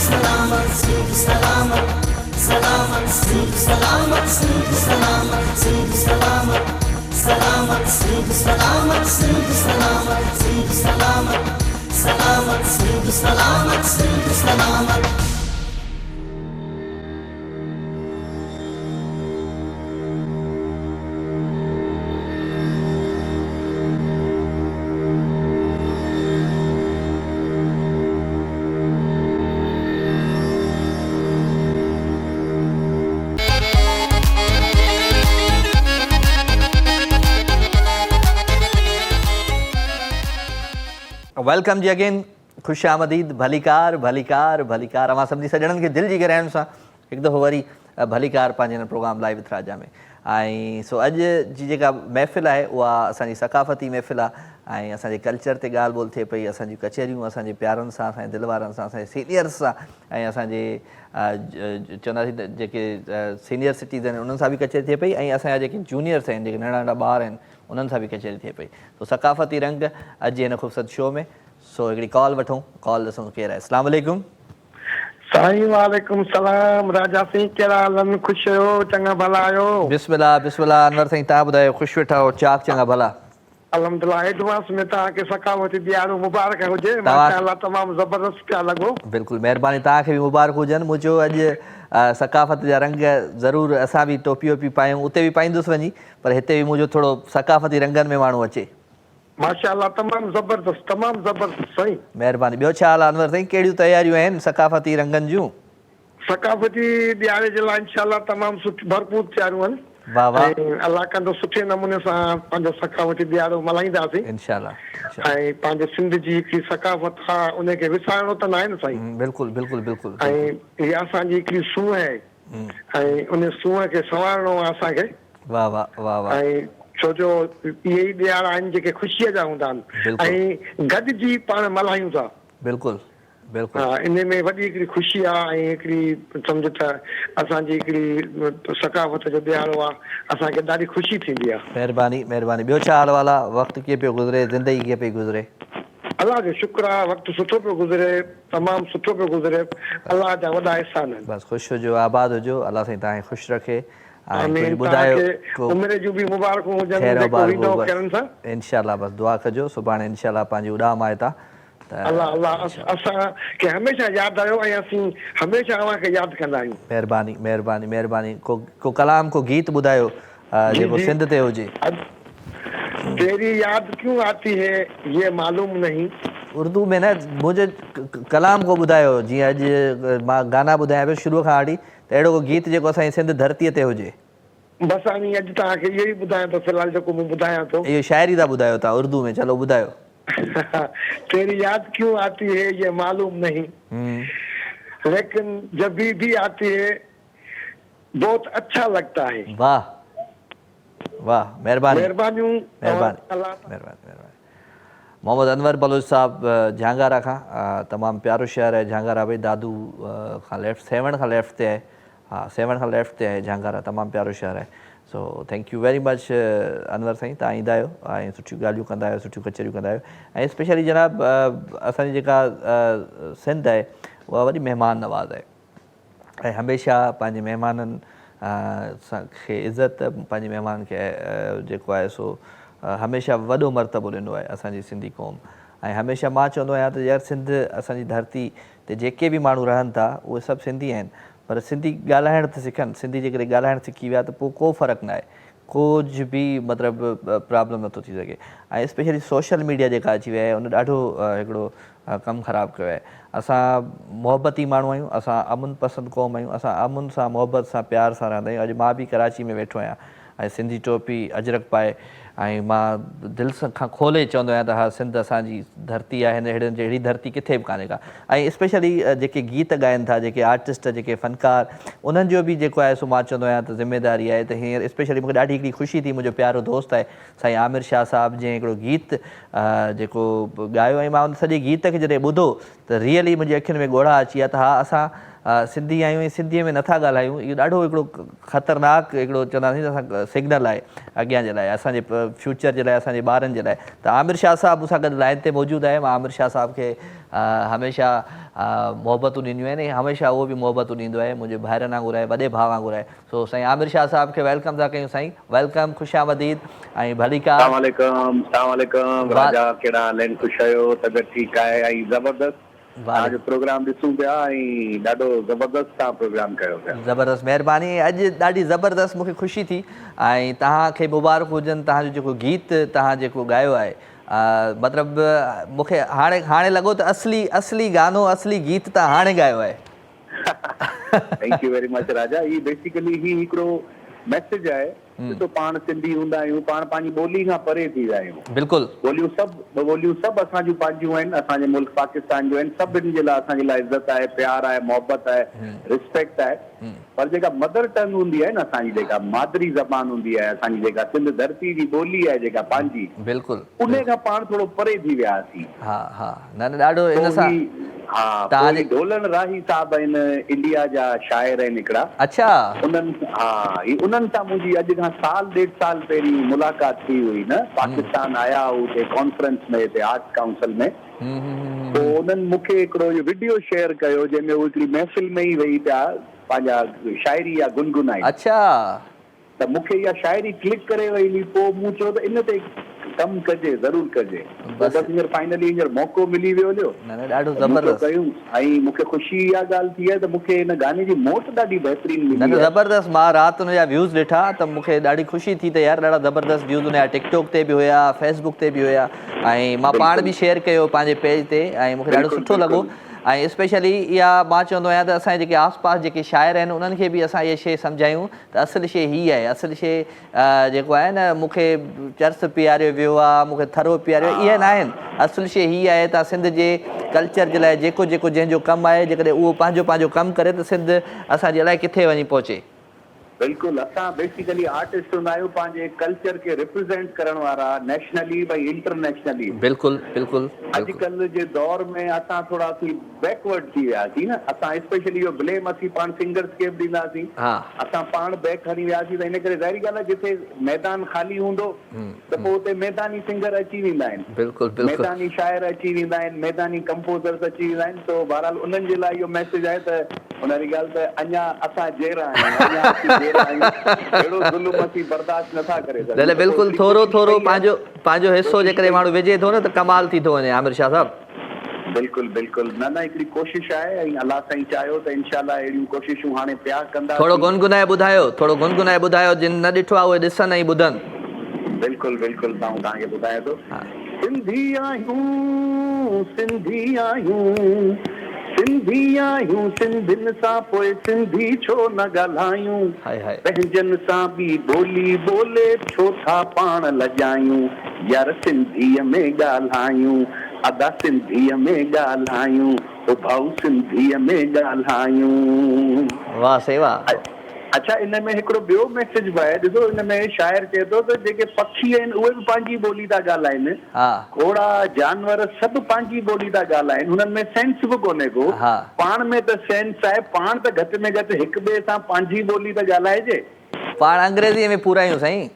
सलामत सिंध सलामत सलामत सिंध सलामत सिंध सलामत सिंध सलामत सलामत सिंध सलामत सिंध सलामत वेलकम जी अगेन, ख़ुशि आमदीद, भलीकार भलीकार भलीकार। अवां सभिनी सॼणनि खे दिलि जी गहराइण सां हिकु दफ़ो वरी भलीकार पंहिंजे हिन प्रोग्राम लाइव विथ राजा में। ऐं सो अॼु जी जेका महफ़िल आहे उहा असांजी सक़ाफ़ती महफ़िल आहे ऐं असांजे कल्चर ते ॻाल्हि ॿोल थिए पई, असांजी कचहरियूं असांजे प्यारनि सां, असांजे दिलि वारनि सां, असांजे सीनियर्स सां ऐं असांजे चवंदासीं जेके सीनियर सिटीज़न आहिनि उन्हनि सां बि कचहरी थिए पई ऐं असांजा जेके जूनियर्स आहिनि, जेके नंढा नंढा ॿार आहिनि उन्हनि सां बि कचहरी थिए पई। सो सक़ाफ़ती रंग अॼु हिन ख़ूबसूरत शो में। सो हिकिड़ी कॉल वठूं, कॉल ॾिसूं केरु आहे। अस्सलाम वालेकुम। साईं वालेकुम सलाम। राजा सिंह कहिड़ा हालनि? ख़ुशि आहियो? चङा भला आहियो? बिस्मिल्लाह बिस्मिल्लाह। अनवर साईं तव्हां ॿुधायो, ख़ुशि वेठा हो? चाक चङा भला? अल्हम्दुलिल्लाह। एडवांस में तव्हांखे सकावती ॾियारो मुबारक हुजे। माशाअल्लाह तमामु ज़बरदस्त पिया लॻो। बिल्कुलु महिरबानी, तव्हांखे बि मुबारक हुजनि। मुंहिंजो अॼु सक़ाफ़त जा रंग ज़रूरु असां बि टोपी वोपी पायूं, उते बि पाईंदुसि वञी, पर हिते बि मुंहिंजो थोरो सक़ाफ़ती रंगनि में माण्हू अचे। माशाअल्लाह तमामु ज़बरदस्त, तमामु ज़बरदस्त साईं। महिरबानी। ॿियो छा हाल आहे अनवर साईं? कहिड़ियूं तयारियूं आहिनि सक़ाफ़ती रंगनि जूं? सकाफ़ती ॾियारे जे लाइ इंशाअल्लाह तमामु सुठी भरपूर तयारियूं आहिनि। वाह वाह। अल्लाह कंदो सुठे नमूने सां पंहिंजो सकाफ़ती ॾियारो मल्हाईंदासीं इंशाअल्लाह। ऐं पंहिंजे सिंध जी हिकिड़ी सकाफ़त आहे उनखे विसारणो त न आहे न साईं। बिल्कुलु बिल्कुलु बिल्कुलु। ऐं इहा असांजी हिकिड़ी सूंहं आहे ऐं उन सूंहं खे संवारणो आहे असांखे। वाह वाह वाह वाह। ऐं छो जो इहे ई ॾियार आहिनि जेके ख़ुशीअ जा हूंदा आहिनि ऐं गॾिजी पाण मल्हायूं था। बिल्कुलु बिल्कुलु। हा, इन में वॾी हिकिड़ी ख़ुशी आहे ऐं हिकिड़ी सम्झ त असांजी हिकिड़ी सकाफ़त जो ॾियारो आहे, असांखे ॾाढी ख़ुशी थींदी आहे। महिरबानी महिरबानी। ॿियो छा हाल वाल आहे? वक़्तु कीअं पियो गुज़रे? ज़िंदगी कीअं पई गुज़रे? अलाह जो शुक्र आहे, वक़्तु सुठो पियो गुज़रे, तमामु सुठो पियो गुज़रे। अलाह जा वॾा एहसान आहिनि। बसि ख़ुशि हुजो, आबाद हुजो, अलाह साईं तव्हांखे ख़ुशि रखे। उमिरि जूं बि मुबारकूं हुजनि। इंशाअल्लाह बसि दुआ कजो, सुभाणे इंशाअल्लाह पंहिंजी उॾाम आहे। अल्लाह अल्लाह असांखे हमेशह यादि आयो ऐं असीं हमेशह अव्हांखे यादि कंदा आहियूं। महिरबानी महिरबानी महिरबानी। को कलाम, को गीत ॿुधायो जेको सिंध ते हुजे। तेरी याद क्यों आती है ये मालूम नहीं। उर्दू में न, मुंहिंजे कलाम को ॿुधायो। जीअं अॼु मां गाना ॿुधायां पियो शुरूअ खां वठी, त अहिड़ो को गीत जेको असांजी सिंध धरतीअ ते हुजे। बसि हाणे अॼु तव्हांखे इहो ई ॿुधायां थो, फ़िलहाल जेको मूं ॿुधायां थो। इहो शाइरी था ॿुधायो तव्हां उर्दू में? चलो ॿुधायो। तेरी याद क्यों आती है ये मालूम नहीं, लेकिन जब भी आती है बहुत अच्छा लगता है। वाह वाह। मेहरबानी मेहरबानी मेहरबानी। मोहम्मद अनवर बलोच साहब झांगारा खां, तमामु प्यारो शहर आहे झांगारा भाई। दादू खां लेफ्ट, 7 खां लेफ्ट ते आहे। हाँ 7 खां लेफ्ट ते आहे झांगारा, तमामु प्यारो शहर आहे। So thank you very much Anwar Sain, तव्हां ईंदा आहियो ऐं सुठियूं ॻाल्हियूं कंदा आहियो, सुठियूं कचहरियूं कंदा आहियो। ऐं स्पेशली जनाब असांजी जेका सिंध आहे उहा वॾी महिमान नवाज़ आहे। ऐं हमेशह पंहिंजे महिमाननि खे इज़त, पंहिंजे महिमान खे जेको आहे सो हमेशह वॾो मर्तबो ॾिनो आहे असांजी सिंधी क़ौम। ऐं हमेशह मां चवंदो आहियां त यार सिंध असांजी धरती ते जेके बि माण्हू रहनि था उहे सभु सिंधी आहिनि, पर सिंधी ॻाल्हाइण त सिखनि। सिंधी जेकॾहिं ॻाल्हाइण सिखी विया त पोइ को फ़र्क़ु न आहे, कुझु बि मतिलबु प्रॉब्लम नथो थी सघे। ऐं स्पेशली सोशल मीडिया जेका अची वई आहे उन ॾाढो हिकिड़ो कमु ख़राबु कयो आहे। असां मोहबती माण्हू आहियूं, असां अमुन पसंदि क़ौम आहियूं, असां अमुन सां मोहबत सां प्यार सां रहंदा आहियूं। अॼु मां बि कराची में वेठो आहियां ऐं सिंधी टोपी अजरक पाए, ऐं मां दिलि खां खोले चवंदो आहियां त हा सिंध असांजी धरती आहे, हिन जहिड़ी धरती किथे बि कान्हे का। ऐं स्पेशली जेके गीत ॻाइनि था, जेके आर्टिस्ट, जेके फ़नकार, उन्हनि जो बि जेको आहे सो मां चवंदो आहियां त ज़िमेदारी आहे त हींअर स्पेशली मूंखे ॾाढी हिकिड़ी ख़ुशी थी, मुंहिंजो प्यारो दोस्त आहे साईं आमिर शाह साहिबु जंहिं हिकिड़ो गीत जेको ॻायो, ऐं मां उन सॼे गीत खे जॾहिं ॿुधो त रियली मुंहिंजी अखियुनि में ॻोढ़ा अची विया त हा असां सिंधी आहियूं ऐं सिंधीअ में नथा ॻाल्हायूं। इहो ॾाढो हिकिड़ो ख़तरनाक हिकिड़ो चवंदासीं असां सिग्नल आहे अॻियां जे लाइ, असांजे फ्यूचर जे लाइ, असांजे ॿारनि जे लाइ। त आमिर शाह साहिबु मूंसां गॾु लाइन ते मौजूदु आहे। मां आमिर शाह साहिब खे हमेशह मोहबतूं ॾिनियूं आहिनि ऐं हमेशह उहो बि मोहबतूं ॾींदो आहे, मुंहिंजे भाइरनि वांगुरु आहे, वॾे भाउ वांगुरु आहे। सो साईं आमिर शाह साहिब खे वेलकम था कयूं। साईं वेलकम, ख़ुशि आमदीद ऐं भलीका। राजा कहिड़ा हाल आहिनि? ख़ुशि आहियो? तबियत ठीकु आहे? ऐं ज़बरदस्त तव्हांजो प्रोग्राम ॾिसूं पिया ऐं ॾाढो ज़बरदस्त तव्हां प्रोग्राम कयो पिया। ज़बरदस्त, महिरबानी। अॼु ॾाढी ज़बरदस्त मूंखे ख़ुशी थी ऐं तव्हांखे मुबारक हुजनि, तव्हांजो जेको गीत तव्हां जेको ॻायो आहे, मतिलबु मूंखे हाणे लॻो त असली गानो, असली गीत तव्हां हाणे ॻायो आहे। थैंक यू वेरी मच राजा। ही बेसिकली ही हिकिड़ो मैसेज आहे, ॾिसो पाण सिंधी हूंदा आहियूं, पाण पंहिंजी ॿोली खां परे थी विया आहियूं। बिल्कुलु, ॿोलियूं सभु असांजूं पंहिंजियूं आहिनि, असांजे मुल्क पाकिस्तान जो आहिनि। सभिनि जे लाइ असांजे लाइ इज़त आहे, प्यार आहे, मोहबत आहे, रिस्पेक्ट आहे। पर जेका मदर टंग हूंदी आहे न, असांजी जेका मादरी ज़बान हूंदी आहे, असांजी जेका सिंध धरती जी ॿोली आहे जेका पंहिंजी, बिल्कुलु, उन खां पाण थोरो परे थी वियासीं। हा न ॾाढो इन सां। हा, ढोलन राही साहब आहिनि, इंडिया जा शाइर आहिनि हिकिड़ा। अच्छा, उन्हनि सां मुंहिंजी अॼु खां साल ॾेढ साल पहिरीं मुलाक़ात थी हुई न, पाकिस्तान आया हुते कॉन्फ्रेंस में, हिते आर्ट्स काउंसिल में। पोइ उन्हनि मूंखे हिकिड़ो इहो वीडियो शेयर कयो जंहिंमें उहे हिकिड़ी महफ़िल में ई वेही पिया पंहिंजा शाइरी या गुनगुनाई। अच्छा, त मूंखे इहा शाइरी क्लिक करे वई। पोइ मूं चयो त इन ते कमु कजे, ज़रूरु कजे। बस हींअर फाइनली हींअर मौक़ो मिली वियो हुयो, ॾाढो ज़बरदस्त कयूं। ऐं मूंखे ख़ुशी इहा ॻाल्हि थी आहे त मूंखे हिन गाने जी मोट ॾाढी बहितरीन मिली। ज़बरदस्त। मां राति हुनजा व्यूज़ ॾिठा त मूंखे ॾाढी ख़ुशी थी त यार ॾाढा ज़बरदस्त व्यूज़ हुनजा टिकटॉक ते बि हुया, फेसबुक ते बि हुया, ऐं मां पाण बि शेयर कयो पंहिंजे पेज ते, ऐं मूंखे ॾाढो सुठो लॻो। ऐं स्पेशली इहा मां चवंदो आहियां त असांजे जेके आसपास जेके शाइर आहिनि उन्हनि खे बि असां इहा शइ सम्झायूं त असुलु शइ हीअ आहे। असुलु शइ जेको आहे न, मूंखे चर्स पीआरियो वियो आहे, मूंखे थरो पीआरियो, इहे न आहिनि। असुलु शइ हीअ आहे त सिंध जे कल्चर जे लाइ जेको जंहिंजो कमु आहे, जेकॾहिं उहो पंहिंजो कमु करे त सिंध असांजे अलाए किथे वञी पहुचे। बिल्कुलु, असां बेसिकली आर्टिस्ट हूंदा आहियूं, पंहिंजे कल्चर खे रिप्रेज़ेंट करण वारा, नेशनली भई इंटरनेशनली। बिल्कुलु। अॼुकल्ह जे दौर में असां थोरा सी बैकवर्ड थी वियासीं न। असां स्पेशली इहो ब्लेम असीं पाण सिंगर्स खे बि ॾींदासीं, असां पाण बैक हली वियासीं। त इन करे ज़ाहिरी ॻाल्हि आहे, जिथे मैदान ख़ाली हूंदो त पोइ हुते मैदानी सिंगर अची वेंदा आहिनि, मैदानी शाइर अची वेंदा आहिनि, मैदानी कंपोज़र्स अची वेंदा आहिनि। त बहरहाल उन्हनि जे लाइ इहो मैसेज आहे त उन जी ॻाल्हि त अञा असां जहिड़ा आहियूं, अहिड़ो ज़ुल्म असीं बर्दाश्त नथा करे सघूं। बिल्कुलु, थोरो पंहिंजो हिसो जेकॾहिं माण्हू विझे थो न त कमाल थी थो वञे। आमिर शाह साहिबु बिल्कुलु न हिकिड़ी कोशिश आहे, ऐं अलाह साईं चाहियो त इंशाल्लाह अहिड़ियूं कोशिशूं हाणे पिया कंदा। थोरो गुनगुनाए ॿुधायो, जिन न ॾिठो आहे उहे ॾिसनि ऐं ॿुधनि। बिल्कुलु तव्हांखे ॿुधायां थो। सिंधी आहियूं सिंधियुनि सां पोइ सिंधी छो न ॻाल्हायूं, पंहिंजनि सां बि ॿोली ॿोले छो था पाण लॼायूं, यार सिंधीअ में ॻाल्हायूं, अदा सिंधीअ में ॻाल्हायूं, ओ भाऊ सिंधीअ में ॻाल्हायूं। वाह से वाह। अच्छा, इन में हिकिड़ो ॿियो मैसेज बि आहे। ॾिसो, हिन में शाइर चए थो त जेके पक्षी आहिनि उहे बि पंहिंजी ॿोली था ॻाल्हाइनि, घोड़ा जानवर सभु पंहिंजी ॿोली था ॻाल्हाइनि, हुननि में सेंस बि कोन्हे को। पाण में त सेंस आहे, पाण त घटि में घटि हिक ॿिए सां पंहिंजी ॿोली त ॻाल्हाइजे। पाण अंग्रेज़ीअ में पूरा आहियूं साईं,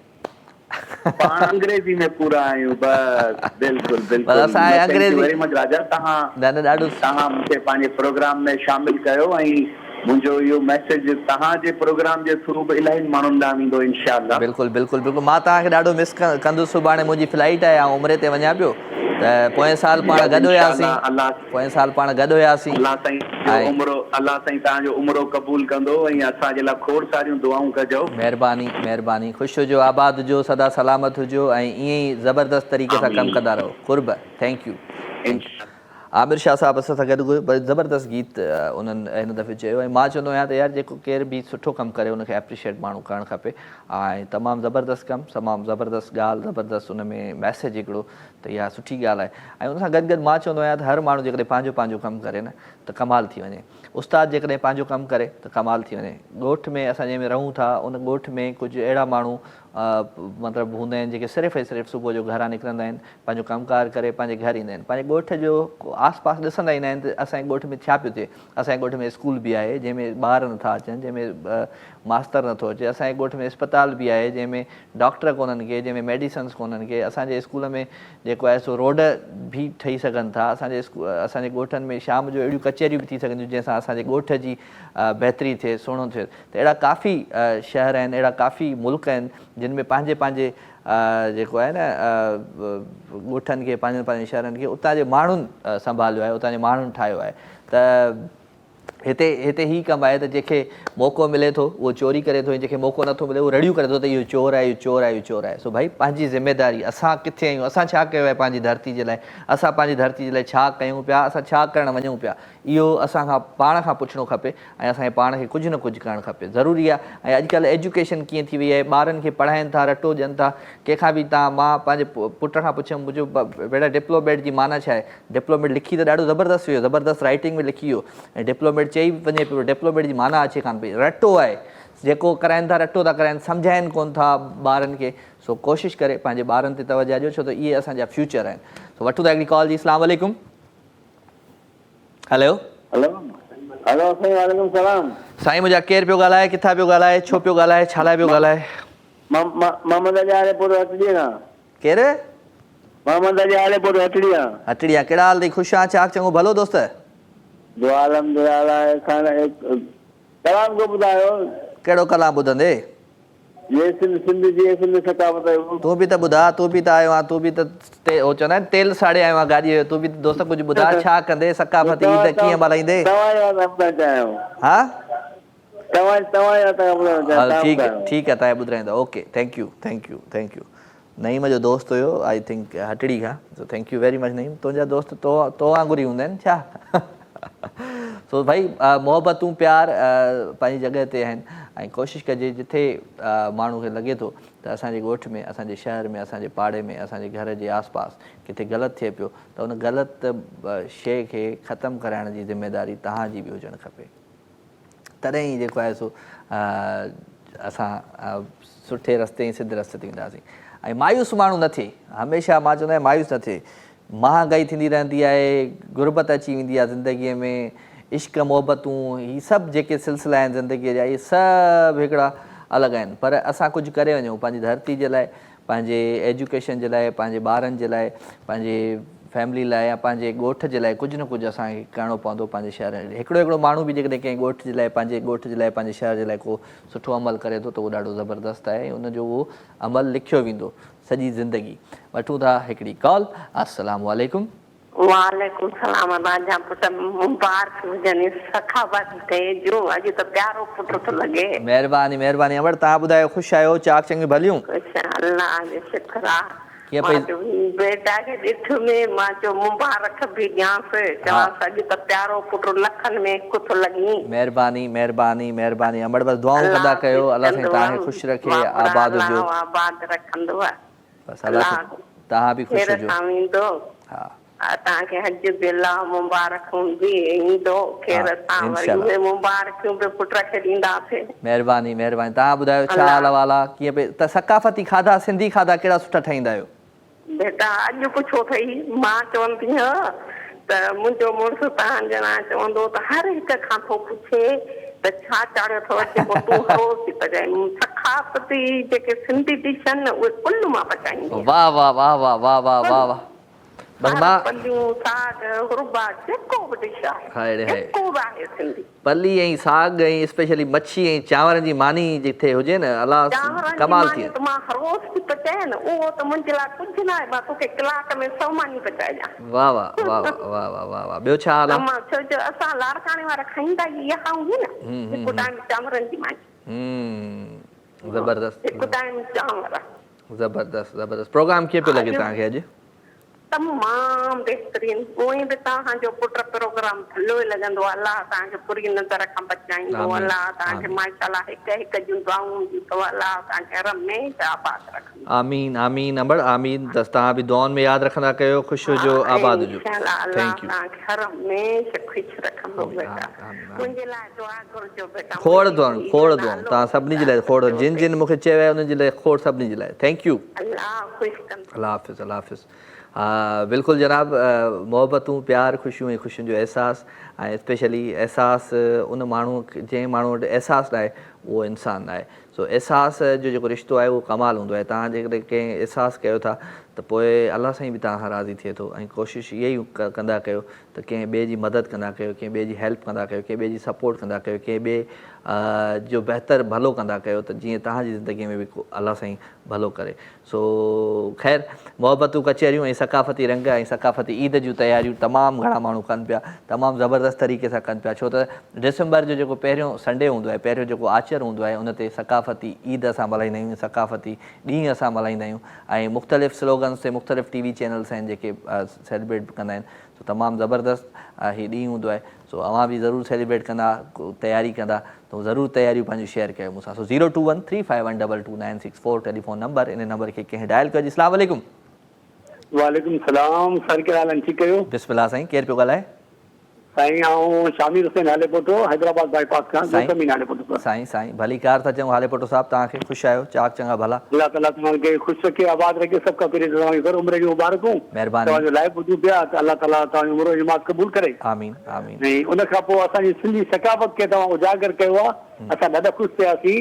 पाण अंग्रेज़ी में पूरा आहियूं। बस बिल्कुलु अंग्रेज़ी वेरी मच राजा। तव्हां मूंखे पंहिंजे प्रोग्राम में शामिल कयो ऐं मुंहिंजो इहो मैसेज तव्हांजे प्रोग्राम जे थ्रू बि इलाही माण्हुनि ॾांहुं वेंदो इंशाअल्लाह। बिल्कुलु बिल्कुलु बिल्कुलु मां तव्हांखे ॾाढो मिस कंदुसि। सुभाणे मुंहिंजी फ्लाइट आहे, ऐं उमिरि ते वञा पियो, त पोएं साल पाण गॾु हुयासीं, पोएं साल पाण गॾु हुयासीं। अल्लाह साईं तव्हांजो उमिरो क़बूल कंदो ऐं असांजे लाइ खोड़ सारियूं दुआऊं कजो। महिरबानी महिरबानी, ख़ुशि हुजो, आबाद हुजो, सदा सलामत हुजो, ऐं ईअं ई ज़बरदस्त तरीक़े सां कमु कंदा रहो। कुर्ब, थैंक यू। आमिर शाह साहिबु असां सां गॾु ज़बरदस्त गीत उन्हनि हिन दफ़े चयो, ऐं मां चवंदो आहियां त यार जेको केर बि सुठो कमु करे उनखे एप्रिशिएट माण्हू करणु खपे। ऐं तमामु ज़बरदस्त कमु, तमामु ज़बरदस्त ॻाल्हि, ज़बरदस्त उन में मैसेज हिकिड़ो, त इहा सुठी ॻाल्हि आहे। ऐं उन सां गॾु गॾु मां चवंदो आहियां त हर माण्हू जेकॾहिं पंहिंजो पंहिंजो कमु करे न त कमाल थी वञे। उस्ताद जेकॾहिं पंहिंजो कमु करे त कमाल थी वञे। ॻोठ में असां जंहिंमें रहूं था उन ॻोठ में कुझु अहिड़ा माण्हू मतिलबु हूंदा आहिनि जेके सिर्फ़ु ऐं सिर्फ़ु सुबुह जो घरां निकिरंदा आहिनि, पंहिंजो कमुकारु करे पंहिंजे घर ईंदा आहिनि, पंहिंजे ॻोठ जो आस पास ॾिसंदा ईंदा आहिनि त असांजे ॻोठ में छा पियो थिए। असांजे ॻोठ में स्कूल बि आहे जंहिंमें ॿार नथा अचनि, जंहिंमें मास्तर नथो अचे। असांजे ॻोठ में अस्पताल बि आहे जंहिंमें डॉक्टर कोन्हनि के, जंहिंमें मेडिसन्स कोन्हनि के। असांजे स्कूल में जेको आहे सो रोड बि ठही सघनि था। असांजे ॻोठनि में शाम जो अहिड़ियूं कचहरियूं बि थी सघनि थियूं जंहिंसां असांजे ॻोठ जी बहितरी थिए, सुहिणो थिए। त अहिड़ा काफ़ी शहर आहिनि, अहिड़ा काफ़ी मुल्क आहिनि जिन में पंहिंजे पंहिंजे जेको आहे न ॻोठनि खे, पंहिंजनि पंहिंजे शहरनि खे उतां जे माण्हुनि संभालियो आहे, उतां जे माण्हुनि ठाहियो आहे। त हिते ही कमु आहे त जंहिंखे मौक़ो मिले थो उहो चोरी करे थो, ऐं जंहिंखे मौक़ो नथो मिले उहो रड़ियूं करे थो त इहो चोर आहे, इहो चोर आहे, इहो चोर आहे। सो भाई पंहिंजी ज़िमेदारी, असां किथे आहियूं, असां छा कयो आहे पंहिंजी धरती जे लाइ, असां पंहिंजी धरती जे लाइ छा कयूं पिया, असां छा करणु वञूं पिया, इहो असांखां पाण खां पुछणो खपे। ऐं असांखे पाण खे कुझु न कुझु करणु खपे, ज़रूरी आहे। ऐं अॼुकल्ह एजुकेशन कीअं थी वई आहे, ॿारनि खे पढ़ाइनि था, रटो ॾियनि था। कंहिंखां बि मां पंहिंजे पुट खां पुछियुमि, मुंहिंजो बेटा डिप्लोमेट जी माना छा आहे। डिप्लोमेट लिखी त ॾाढो ज़बरदस्त वियो, ज़बरदस्त राइटिंग में लिखी वियो, ऐं डिप्लोमेट चई वञे पियो, डिप्लोमेट जी माना अचे कान पई, रटो आहे। जेको कराइनि था रटो था कराइनि, सम्झाइनि कोन था ॿारनि खे। सो कोशिशि करे पंहिंजे ॿारनि ते तवजो ॾियो, छो त इहे असांजा फ्यूचर आहिनि। सो वठूं था हिकिड़ी कॉल जी। अस्सलाम वालेकुम। हेलो हेलो हेलो साईं, वालेकुम सलाम। साईं मुंहिंजा केरु पियो ॻाल्हाए, किथां पियो ॻाल्हाए, छो पियो ॻाल्हाए, छा लाइ पियो ॻाल्हाए? मोहम्मद अजालेपुर हटड़ीअ खां। केरु? मोहम्मद अजालेपुर हटड़ीअ। हटड़िया, कहिड़ा हाल अथई? ख़ुशि आहियां, चाक चङो भलो दोस्त? दुआ अल्हम्दुलिल्लाह। कलाम को ॿुधायो। कहिड़ो कलाम ॿुधंदे? ये सिंध जी सिंध सकावत। तूं बि त ॿुधा, तूं बि त आयो आहे, तूं बि त हो चवंदा आहिनि तेल साड़े आयो आहे गाॾीअ जो। तूं बि दोस्त कुझु ॿुधा, छा कंदे सकाफ़त ईद कीअं मल्हाईंदे? हा ठीकु आहे, तव्हां ॿुधाईंदा। Okay, thank U thank U thank U. Naeem जो दोस्त हुयो, आई थिंक हटड़ी खां। सो thank you very much Naeem. तुंहिंजा दोस्त तो वांगुरु ई हूंदा आहिनि छा? सो भाई मोहबतूं प्यार पंहिंजी जॻह ते आहिनि, ऐं कोशिशि कजे जिथे माण्हू खे लॻे थो त असांजे ॻोठ में, असांजे शहर में, असांजे पाड़े में, असांजे घर जे आस पास किथे ग़लति थिए पियो त उन ग़लति शइ खे ख़तमु कराइण जी ज़िमेदारी तव्हांजी बि हुजणु खपे। तॾहिं ई जेको आहे सो असां सुठे रस्ते ऐं सिध रस्ते ते ईंदासीं। ऐं मायूस माण्हू न थिए, हमेशह मां चवंदो आहियां मायूस न थिए। महांगाई थींदी रहंदी आहे, गुरबत अची वेंदी आहे ज़िंदगीअ में, इश्क मोहबतूं, हीअ सभु जेके सिलसिला आहिनि ज़िंदगीअ जा, इहे सभु हिकिड़ा अलॻि आहिनि। पर असां कुझु करे वञूं पंहिंजी धरती जे लाइ, पंहिंजे एजुकेशन जे लाइ, पंहिंजे ॿारनि जे लाइ, पंहिंजे फैमिली लाइ, या पंहिंजे ॻोठ जे लाइ कुझु न कुझु असांखे करिणो पवंदो। पंहिंजे शहर हिकिड़ो माण्हू बि जेकॾहिं कंहिं ॻोठ जे लाइ, पंहिंजे ॻोठ जे लाइ, पंहिंजे शहर जे लाइ को सुठो अमल करे थो त उहो ॾाढो ज़बरदस्त आहे, ऐं उनजो उहो अमल लिखियो वेंदो सॼी ज़िंदगी। वठूं था हिकिड़ी कॉल। अस्सलाम वालेकुम। वालेकुम सलाम। राजा पुट मुबारक हुजनि, सखावत ते जो अॼु त प्यारो पुट थो लॻे। महिरबानी महिरबानी। अमर तव्हां ॿुधायो, ख़ुशि आहियो? चाक चङियूं भलियूं? अल्लाह जो शुक्र आहे। कीअं पई? बेटा खे ॾिठ में मां चयो मुबारक बि ॾियांसि, चवांसि अॼु त प्यारो पुट लखनि में हिकु थो लॻी। महिरबानी महिरबानी महिरबानी। अमर बसि दुआऊं कंदा कयो, अलाह साईं तव्हांखे ख़ुशि रखे, आबाद हुजो। आबाद रखंदो आहे, बसि अलाह तव्हां बि ख़ुशि हुजो। हा, तव्हांखे हज बिला मुबारक हूंदी ईंदो, खेर सां वरी उहे मुबारकियूं बि पुट खे ॾींदासीं। महिरबानी महिरबानी। तव्हां ॿुधायो छा हाल अहवाल आहे, कीअं पे? त सकाफ़ती खाधा, सिंधी खाधा कहिड़ा सुठा ठाहींदा आहियो? बेटा अॼु पुछो अथई, मां चवंदी आहियां त मुंहिंजो मुड़ुसु तव्हांजे लाइ चवंदो त हर हिक खां थो पुछे त छा चाढ़ियो अथव, जेको तूं रोज़ थी पचाईं। सकाफ़ती जेके सिंधी डिश आहिनि न उहे कुल मां पचाईंदी। वाह वाह वाह वाह वाह वाह वाह वाह। बस मां पलियूं साग हुरबा जेको बि डिश आहे हाय हाय जेको बि आहे सिंधी पली ऐं साग ऐं स्पेशली मच्छी ऐं चांवरनि जी मानी जिथे हुजे न अलाह चांवरनि जी कमाल थी मानी वेंदी। त मां रोज़ थी पचाए न उहो त मुंहिंजे लाइ कुझु न आहे मां तोखे कलाक में 100 मानी पचाए ॾियां वाह वाह वाह वाह वाह वाह वाह वाह ॿियो छा हाल आहे? मां छो जो असां लाड़काणे वारा खाईंदा ई इहा हूंदी न हिकु टाइम चांवरनि जी मानी ज़बरदस्त हिकु टाइम चांवर ज़बरदस्त ज़बरदस्त प्रोग्राम कीअं पियो लॻे तव्हांखे अॼु? तमामु बहितरीन उहे बि तव्हांजो पुट प्रोग्राम भलो ई लॻंदो आहे अलाह तव्हांखे पूरी नज़र खां बचाईंदो आमीन, अलाह तव्हांखे आमीन। माशाल्लाह हिक हिक जूं दुआऊं हूंदियूं अलाह तव्हांखे घर में आबाद रखंदो आमीन आमीन अमड़ आमीन बस तव्हां बि दुआउनि में यादि रखंदा कयो ख़ुशि हुजो आबाद हुजो इंशाअल्लाह अलाह थैंक यू तव्हांखे हर हमेशह ख़ुशि रखंदो आमीन बेटा आमीन आमीन आमीन मुंहिंजे लाइ दुआ घुरिजो बेटा खोड़ दुआऊं तव्हां सभिनी जे लाइ खोड़ जिन जिन मूंखे चयो आहे उन्हनि जे लाइ खोड़ सभिनी जे लाइ थैंक यू अलाह ख़ुशि कंदो अल्लाह हाफ़िज़ अल्लाह हाफ़िज़ बिल्कुलु जनाब मोहबतूं प्यार ख़ुशियूं ऐं ख़ुशियुनि जो अहसासु ऐं स्पेशली अहसासु उन माण्हू जंहिं माण्हू वटि अहसासु न आहे उहो इंसानु आहे सो अहसास जो जेको रिश्तो आहे उहो कमाल हूंदो आहे तव्हां जेकॾहिं कंहिं अहसासु कयो था त पोइ अलाह साईं बि तव्हां खां राज़ी थिए थो ऐं कोशिशि इहा ई कंदा कयो त कंहिं ॿिए जी मदद कंदा कयो कंहिं ॿिए जी हेल्प कंदा कयो कंहिं ॿिए जी सपोर्ट कंदा कयो कंहिं ॿिए जो बहितर भलो कंदा कयो त जीअं तव्हांजी ज़िंदगीअ में बि अलाह साईं भलो करे सो ख़ैरु मोहबतूं कचहरियूं ऐं सकाफ़ती रंग ऐं सकाफ़ती ईद जूं तयारियूं तमामु घणा माण्हू कनि पिया तमामु ज़बरदस्त तरीक़े सां कनि पिया छो त डिसंबर जो जेको पहिरियों संडे हूंदो आहे पहिरियों जेको आचर हूंदो आहे उन ते सकाफ़ती ईद असां मल्हाईंदा आहियूं सकाफ़ती ॾींहुं असां मल्हाईंदा आहियूं ऐं मुख़्तलिफ़ स्लोगन्स ते मुख़्तलिफ़ टी वी चैनल्स आहिनि जेके सेलिब्रेट कंदा आहिनि सो तमामु ज़बरदस्त हीउ ॾींहुं हूंदो आहे सो अव्हां बि ज़रूरु सेलिब्रेट कंदा तयारी कंदा त ज़रूरु तयारियूं पंहिंजूं शेयर कयो मूंसां सो 02135122964 टेलीफोन नंबर इन नंबर खे कंहिं डायल कयो अस्सलाम वालेकुम वालेकुम सलाम सर कहिड़ा हाल आहिनि ठीकु आहियो बिस्मिल्लाह साईं केरु पियो ॻाल्हाए साईं आऊं शामिर हुसैन हाले पोटो हैदराबाद बाईपास खां साईं नाले पोटो साईं साईं भली कार था चऊं हाले पोटो साहिबु तव्हांखे ख़ुशि आहियो चाक चङा भला अल्लाह ताला तव्हांखे ख़ुशि रखे आबाद रखे सभु खां पहिरीं तव्हांखे घर उमिरि जूं मुबारकूं महिरबानी तव्हांजो लाइव ॿुधूं पिया त अल्लाह ताला तव्हांजी उमिरि जमात क़बूल करे आमीन आमीन ऐं उन खां पोइ असांजी सिंधी सकाफ़त खे तव्हां उजागर कयो आहे असां ॾाढा ख़ुशि थियासीं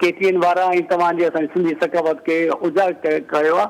केटीएन वारा ऐं तव्हांजी असांजी सिंधी सकाफ़त खे उजागर कयो आहे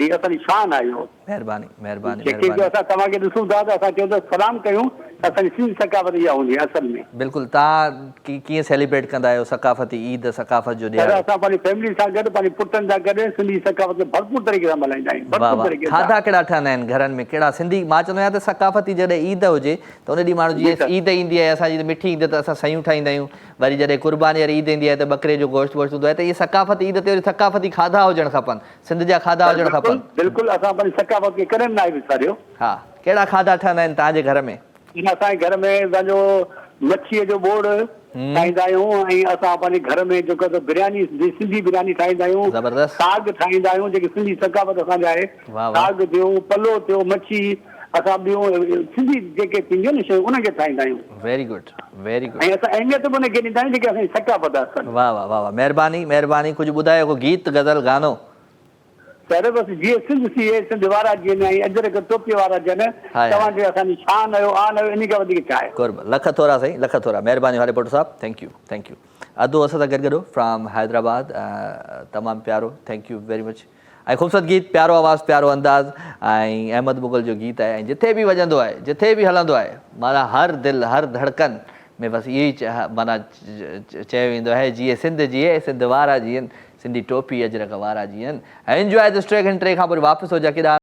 हीअ असांजी शान आहे इहो महिरबानी महिरबानी जेके महिरबानी असां तव्हांखे ॾिसूं था त असां चऊं था सलाम कयूं त असांजी सिंधी सकाफ़त इहा हूंदी आहे असल में बिल्कुलु तव्हां कीअं सेलिब्रेट कंदा आहियो सकाफ़ती ईद सकाफ़त जो पर ॾियारो असां पंहिंजी फैमिली सां गॾु पंहिंजे पुटनि सां गॾु सिंधी सकाफ़त खे भरपूर तरीक़े सां मल्हाईंदा आहियूं वाह भरपूर वाह तरीक़े सां खाधा कहिड़ा ठहंदा आहिनि घरनि में कहिड़ा सिंधी मां चवंदो आहियां त सकाफ़ती जॾहिं ईद हुजे त उन ॾींहुं माण्हू जी जीअं सर। ईद ईंदी आहे असांजी मिठी ईद त असां सयूं ठाहींदा आहियूं वरी जॾहिं क़ुर्बानी वारी ईद ईंदी आहे त ॿकरे जो गोश्त वोश्त हूंदो आहे त इहे सकाफ़ती ईद ते वरी सकाफ़ती खाधा हुजणु खपनि सिंध जा खाधा हुजणु खपनि बिल्कुलु असां पंहिंजी सकाफ़त खे कॾहिं न आहे विसारियो हा कहिड़ा खाधा ठहंदा आहिनि तव्हांजे घर में इन असांजे घर में असांजो मच्छीअ जो बोड़ ठाहींदा आहियूं ऐं असां पंहिंजे घर में जेको बिरयानी सिंधी बिरयानी ठाहींदा आहियूं ज़बरदस्त साग ठाहींदा आहियूं जेकी सिंधी सकाफ़त असांजा आहे वाह वाह साग थियो पलो थियो मच्छी असां ॿियूं सिंधी जेके थींदियूं आहिनि शयूं उनखे ठाहींदा आहियूं वेरी गुड वेरी गुड ऐं असां अहमियत बि उनखे ॾींदा आहियूं जेकी असांजी सकाफ़त आहे वाह वाह वाह वाह महिरबानी महिरबानी कुझु ॿुधायो को गीत गज़ल गानो पहिरियों बसि जीअं सिंध थी विए सिंध वारा जीअं ऐं अजरक टोपीअ वारा जन हाय तव्हांखे असांजी शान आयो आन आयो इन खां वधीक छा आहे कुर्ब लख थोरा साईं लख थोरा महिरबानी हाले पोटो साहिबु थैंक यू अदो असां सां गॾु फ्रॉम हैदराबाद तमामु प्यारो थैंक यू वेरी मच ऐं ख़ूबसूरत गीत प्यारो आवाज़ु प्यारो अंदाज़ ऐं अहमद मुग़ल जो गीत आहे ऐं जिथे बि वॼंदो आहे जिथे बि हलंदो आहे माना हर दिलि हर धड़कन में बसि इहो ई माना चयो वेंदो आहे जीअं सिंध जीए सिंध वारा जीअनि सिंधी टोपी अजरक वारा जीअनि ऐं एंजॉय दिस ट्रैक हिन ट्रैक खां पोइ वापसि हो जा केॾा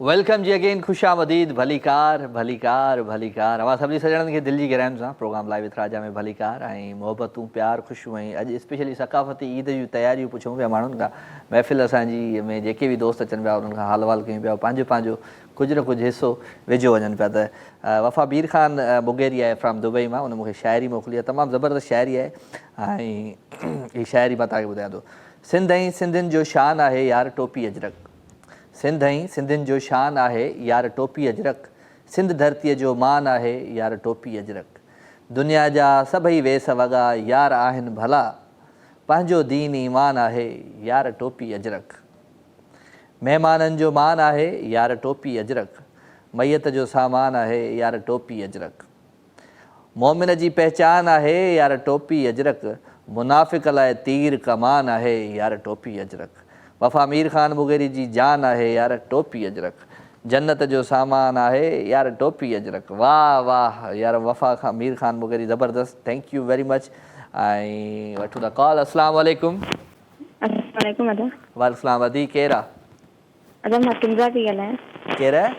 वेलकम जी अगेन, खुश आमदीद, भलीकार भलीकार भलीकार। अवां सभिनी सॼणनि खे दिलि जी गहराइयुनि सां प्रोग्राम लाइव विथ राजा में भलीकार ऐं मोहबतूं प्यार ख़ुशियूं ऐं अॼु स्पेशली सकाफ़ती ईद जूं तयारियूं पुछूं पिया माण्हुनि खां। महफ़िल असांजी में जेके बि दोस्त अचनि पिया उन्हनि खां हाल वाल कयूं पिया, पंहिंजो पंहिंजो कुझु न कुझु हिसो विझो वञनि पिया। त वफ़ा बीर ख़ान मुगेरी आहे फ्राम दुबई मां, उन मूंखे शाइरी मोकिली आहे, तमामु ज़बरदस्त शाइरी आहे ऐं हीअ शाइरी मां तव्हांखे ॿुधायां थो। सिंध ऐं सिंधियुनि जो शान आहे यार टोपी अजरक, सिंध ऐं सिंधियुनि जो शान आहे यार टोपी अजरक, सिंध धरतीअ जो मान आहे यार टोपी अजरक, दुनिया जा सभई वेस वॻा यार आहिनि भला, पंहिंजो दीन ईमान आहे यार टोपी अजरक, महिमाननि जो मान आहे यार टोपी अजरक, मैयत जो सामान आहे यार टोपी अजरक, मोमिन जी पहचान आहे यार टोपी अजरक, मुनाफ़िक़ लाइ तीर कमान आहे यार टोपी अजरक, वफ़ा मीर ख़ान मुगेरी जी जान आहे यार टोपी अजरक, जन्नत जो सामान आहे यार टोपी अजरक। वाह वाह यार वफ़ा मीर ख़ान मुगेरी, ज़बरदस्त, थैंक यू वेरी मच। ऐं वठूं था कॉल। अस्सलाम वालेकुम। अस्सलाम अदा। वालेकुम अदी, केरु आहे? अदा मां किंजा थी ॻाल्हायां। केरु आहे?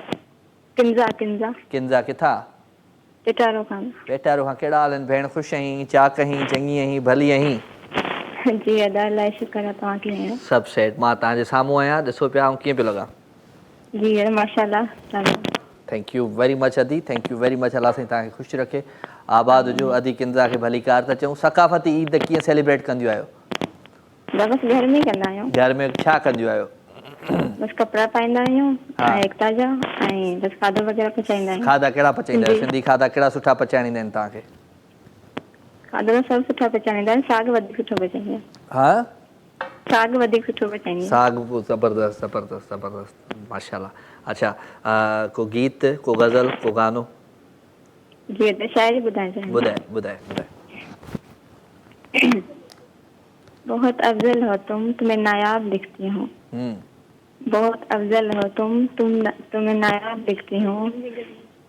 किंजा किंजा। किंजा किथां? पेटारो खां। पेटारो खां। कहिड़ा हाल आहिनि भेण? ख़ुशि आहीं? चाक आहीं? चङी आहीं? भली आहीं? जी अदा अलाए शुक्र आहे, तव्हां कीअं आहियो? सभु सेट। मां तव्हांजे साम्हूं आहियां, ॾिसो पिया ऐं कीअं पियो लॻा? जी अदा माशाल्लाह। थैंक यू वेरी मच अदी, थैंक यू वेरी मच। अलाह साईं तव्हांखे ख़ुशि रखे, आबाद हुजो। अदी किंजा खे भलीकार था चऊं। सकाफ़ती ईद कीअं सेलिब्रेट कंदियूं आहियो? बसि घर में ई कंदा आहियूं। घर में छा कंदियूं आहियो? बसि कपिड़ा पाईंदा आहियूं ऐं एकता जा, ऐं बसि खाधो वग़ैरह पचाईंदा आहियूं। खाधा कहिड़ा पचाईंदा आहियो? सिंधी खाधा कहिड़ा सुठा पचाइण ईंदा आहिनि तव्हांखे? खाधो त सभु सुठा पचाईंदा आहिनि, साग वधीक सुठो पचाईंदा आहिनि। हा, साग वधीक सुठो पचाईंदा साग ज़बरदस्त ज़बरदस्त ज़बरदस्त, माशाल्लाह। अच्छा, को गीत, को गज़ल, को गानो? जी अदा शायरी ॿुधाइण चाहिंदा। ॿुधाए ॿुधाए ॿुधाए। बहुत अफजल हो तुम, तुम्हें नायाब दिखती हूँ। बहुत अफजल हो तुम, तुम्हें नायाब दिखती हूँ।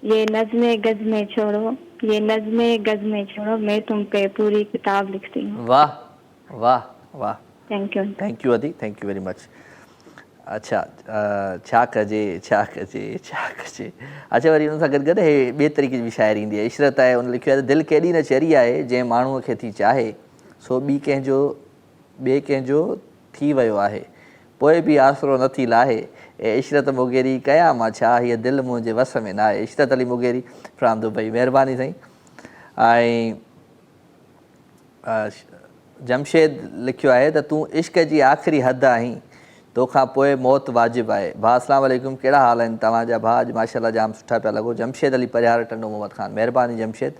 ये नज़्मे गज़ में छोड़ो, ये नज़्मे गज़ में छोड़ो, मैं तुम पे पूरी किताब लिखती हूँ। वाह वाह वाह, थैंक यू अदी, थैंक यू वेरी मच। अच्छा, छा कजे छा कजे छा कजे। अच्छा, वरी हुन सां गॾु गॾु हे ॿिए तरीक़े जी बि शाइरी ईंदी आहे। इशरत आहे, हुन लिखियो आहे, दिलि केॾी न चरी आहे जंहिं माण्हूअ खे थी चाहे, सो ॿिए कंहिंजो थी वियो आहे, पोइ बि आसरो नथी लाहे, ऐं इशरत मुगेरी कया मां छा, हीअ दिलि मुंहिंजे वस में न आहे। Ishrat Ali Mugeri from Dubai, महिरबानी साईं। ऐं जमशेद लिखियो आहे त तूं इश्क जी आख़िरी हद आहीं, तोखां पोइ मौत वाजिबु आहे। भाउ अस्सलाम वालेकुम, कहिड़ा हाल आहिनि तव्हांजा? भाउ अॼु माशाल्लाह जाम सुठा पिया लॻो। जमशेद अली परियार टंडो मोहम्मद ख़ान, महिरबानी जमशेद,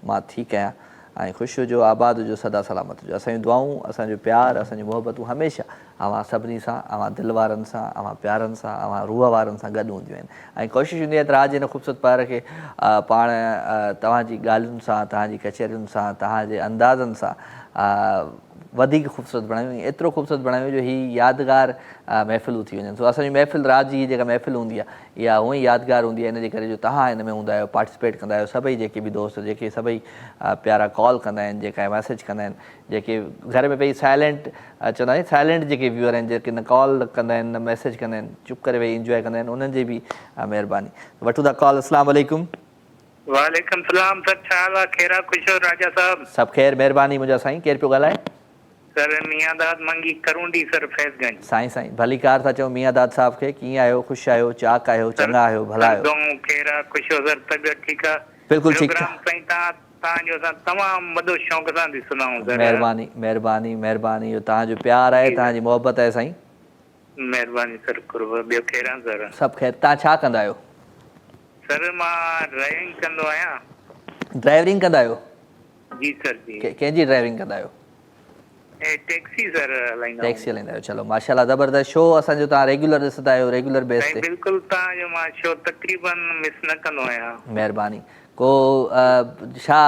मां ठीकु आहियां ऐं ख़ुशि हुजो, आबाद हुजो, सदा सलामत हुजो। असांजूं दुआऊं, असांजो प्यारु, असांजूं मोहबतूं हमेशह अवां सभिनी सां, अवां दिलि वारनि सां, अवां प्यारनि सां, अवां रूह वारनि सां गॾु हूंदियूं आहिनि। ऐं कोशिशि हूंदी आहे त राज हिन ख़ूबसूरत पार खे पाण तव्हांजी ॻाल्हियुनि सां, तव्हांजी कचहरियुनि सां, तव्हांजे अंदाज़नि सां वधीक ख़ूबसूरत बणायूं, एतिरो ख़ूबसूरत बणायूं जो हीअ यादगार महफ़िलूं थी वञनि। सो असांजी महफ़िल रात जी जेका महफ़िल हूंदी आहे इहा हूअं ई यादगार हूंदी आहे, इन जे करे जो तव्हां हिन में हूंदा आहियो, पार्टिसिपेट कंदा आहियो। सभई जेके बि दोस्त, जेके सभई प्यारा कॉल कंदा आहिनि, जेका मैसेज कंदा आहिनि, जेके घर में वेही साइलेंट चवंदा आहिनि, साइलेंट जेके व्यूअर आहिनि, जेके न कॉल कंदा आहिनि, न मैसेज कंदा आहिनि, चुप करे वेही इंजॉय कंदा आहिनि, उन्हनि जी बि महिरबानी। वठूं था कॉल। अस्सलाम वालेकुम। वालेकुम सलाम सर, छा हाल आहे? खैरा खुशो राजा साहब? सभु ख़ैर, महिरबानी। मुंहिंजा साईं, केरु पियो ॻाल्हाए? सर मियांदाद मंगी करूंडी सर, फैज़गंज। साईं साईं भलीकार था चओ मियांदाद साहब खे। कीअं आहियो? ख़ुशि आहियो? चाक आहियो? चङा आहियो? भला आहियो? खैरा खुशो सर, तबियत ठीकु आहे? बिल्कुलु ठीकु प्रोग्राम साईं तव्हांजो असां तमामु वॾो शौक़ सां ॾिसंदा आहियूं सर। महिरबानी महिरबानी महिरबानी, इहो तव्हांजो प्यार आहे, तव्हांजी मोहबत आहे साईं। महिरबानी सर, ॿियो खैरा सर? सभु ख़ैर। तव्हां छा कंदा आहियो? सर मां ड्राइविंग कंदो आहियां। ड्राइविंग कंदा आहियो? जी सर जी। कंहिंजी ड्राइविंग कंदा आहियो? टैक्सी सर हलाईंदा। टैक्सी हलाईंदा आहियो, चलो माशाल्लाह ज़बरदस्त। शो असांजो तव्हां रेगुलर ॾिसंदा आहियो, रेगुलर बेस ते? बिल्कुलु, तव्हांजो मां शो तक़रीबन मिस न कंदो आहियां। महिरबानी। को छा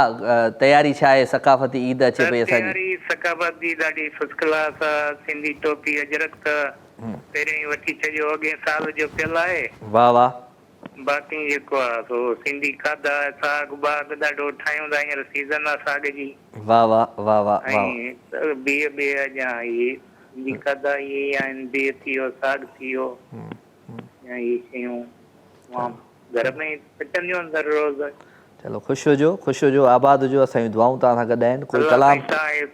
तयारी छा आहे? सकाफ़ती ईद अचे पई असांजी। तयारी सकाफ़ती ॾाढी फर्स्ट क्लास आहे। सिंधी टोपी अजरक त पहिरियों ई वठी छॾियो, अॻे साल जो पियल आहे। वाह वाह। बाक़ी जेको आहे सो सिंधी खाधा, साग बाग ॾाढो ठाहियूं था, हींअर सीज़न आहे साग जी। वाह वाह वाह वाह। ऐं बिह जा इहे सिंधी खाधा इहे आहिनि, बिह थी वियो, साग थी वियो, इहे शयूं वहाँ घर में पिटंदियूं आहिनि हर रोज़। चलो ख़ुशि हुजो आबाद हुजो, असांजी दुआऊं तव्हां सां गॾु आहिनि। कोई कलाम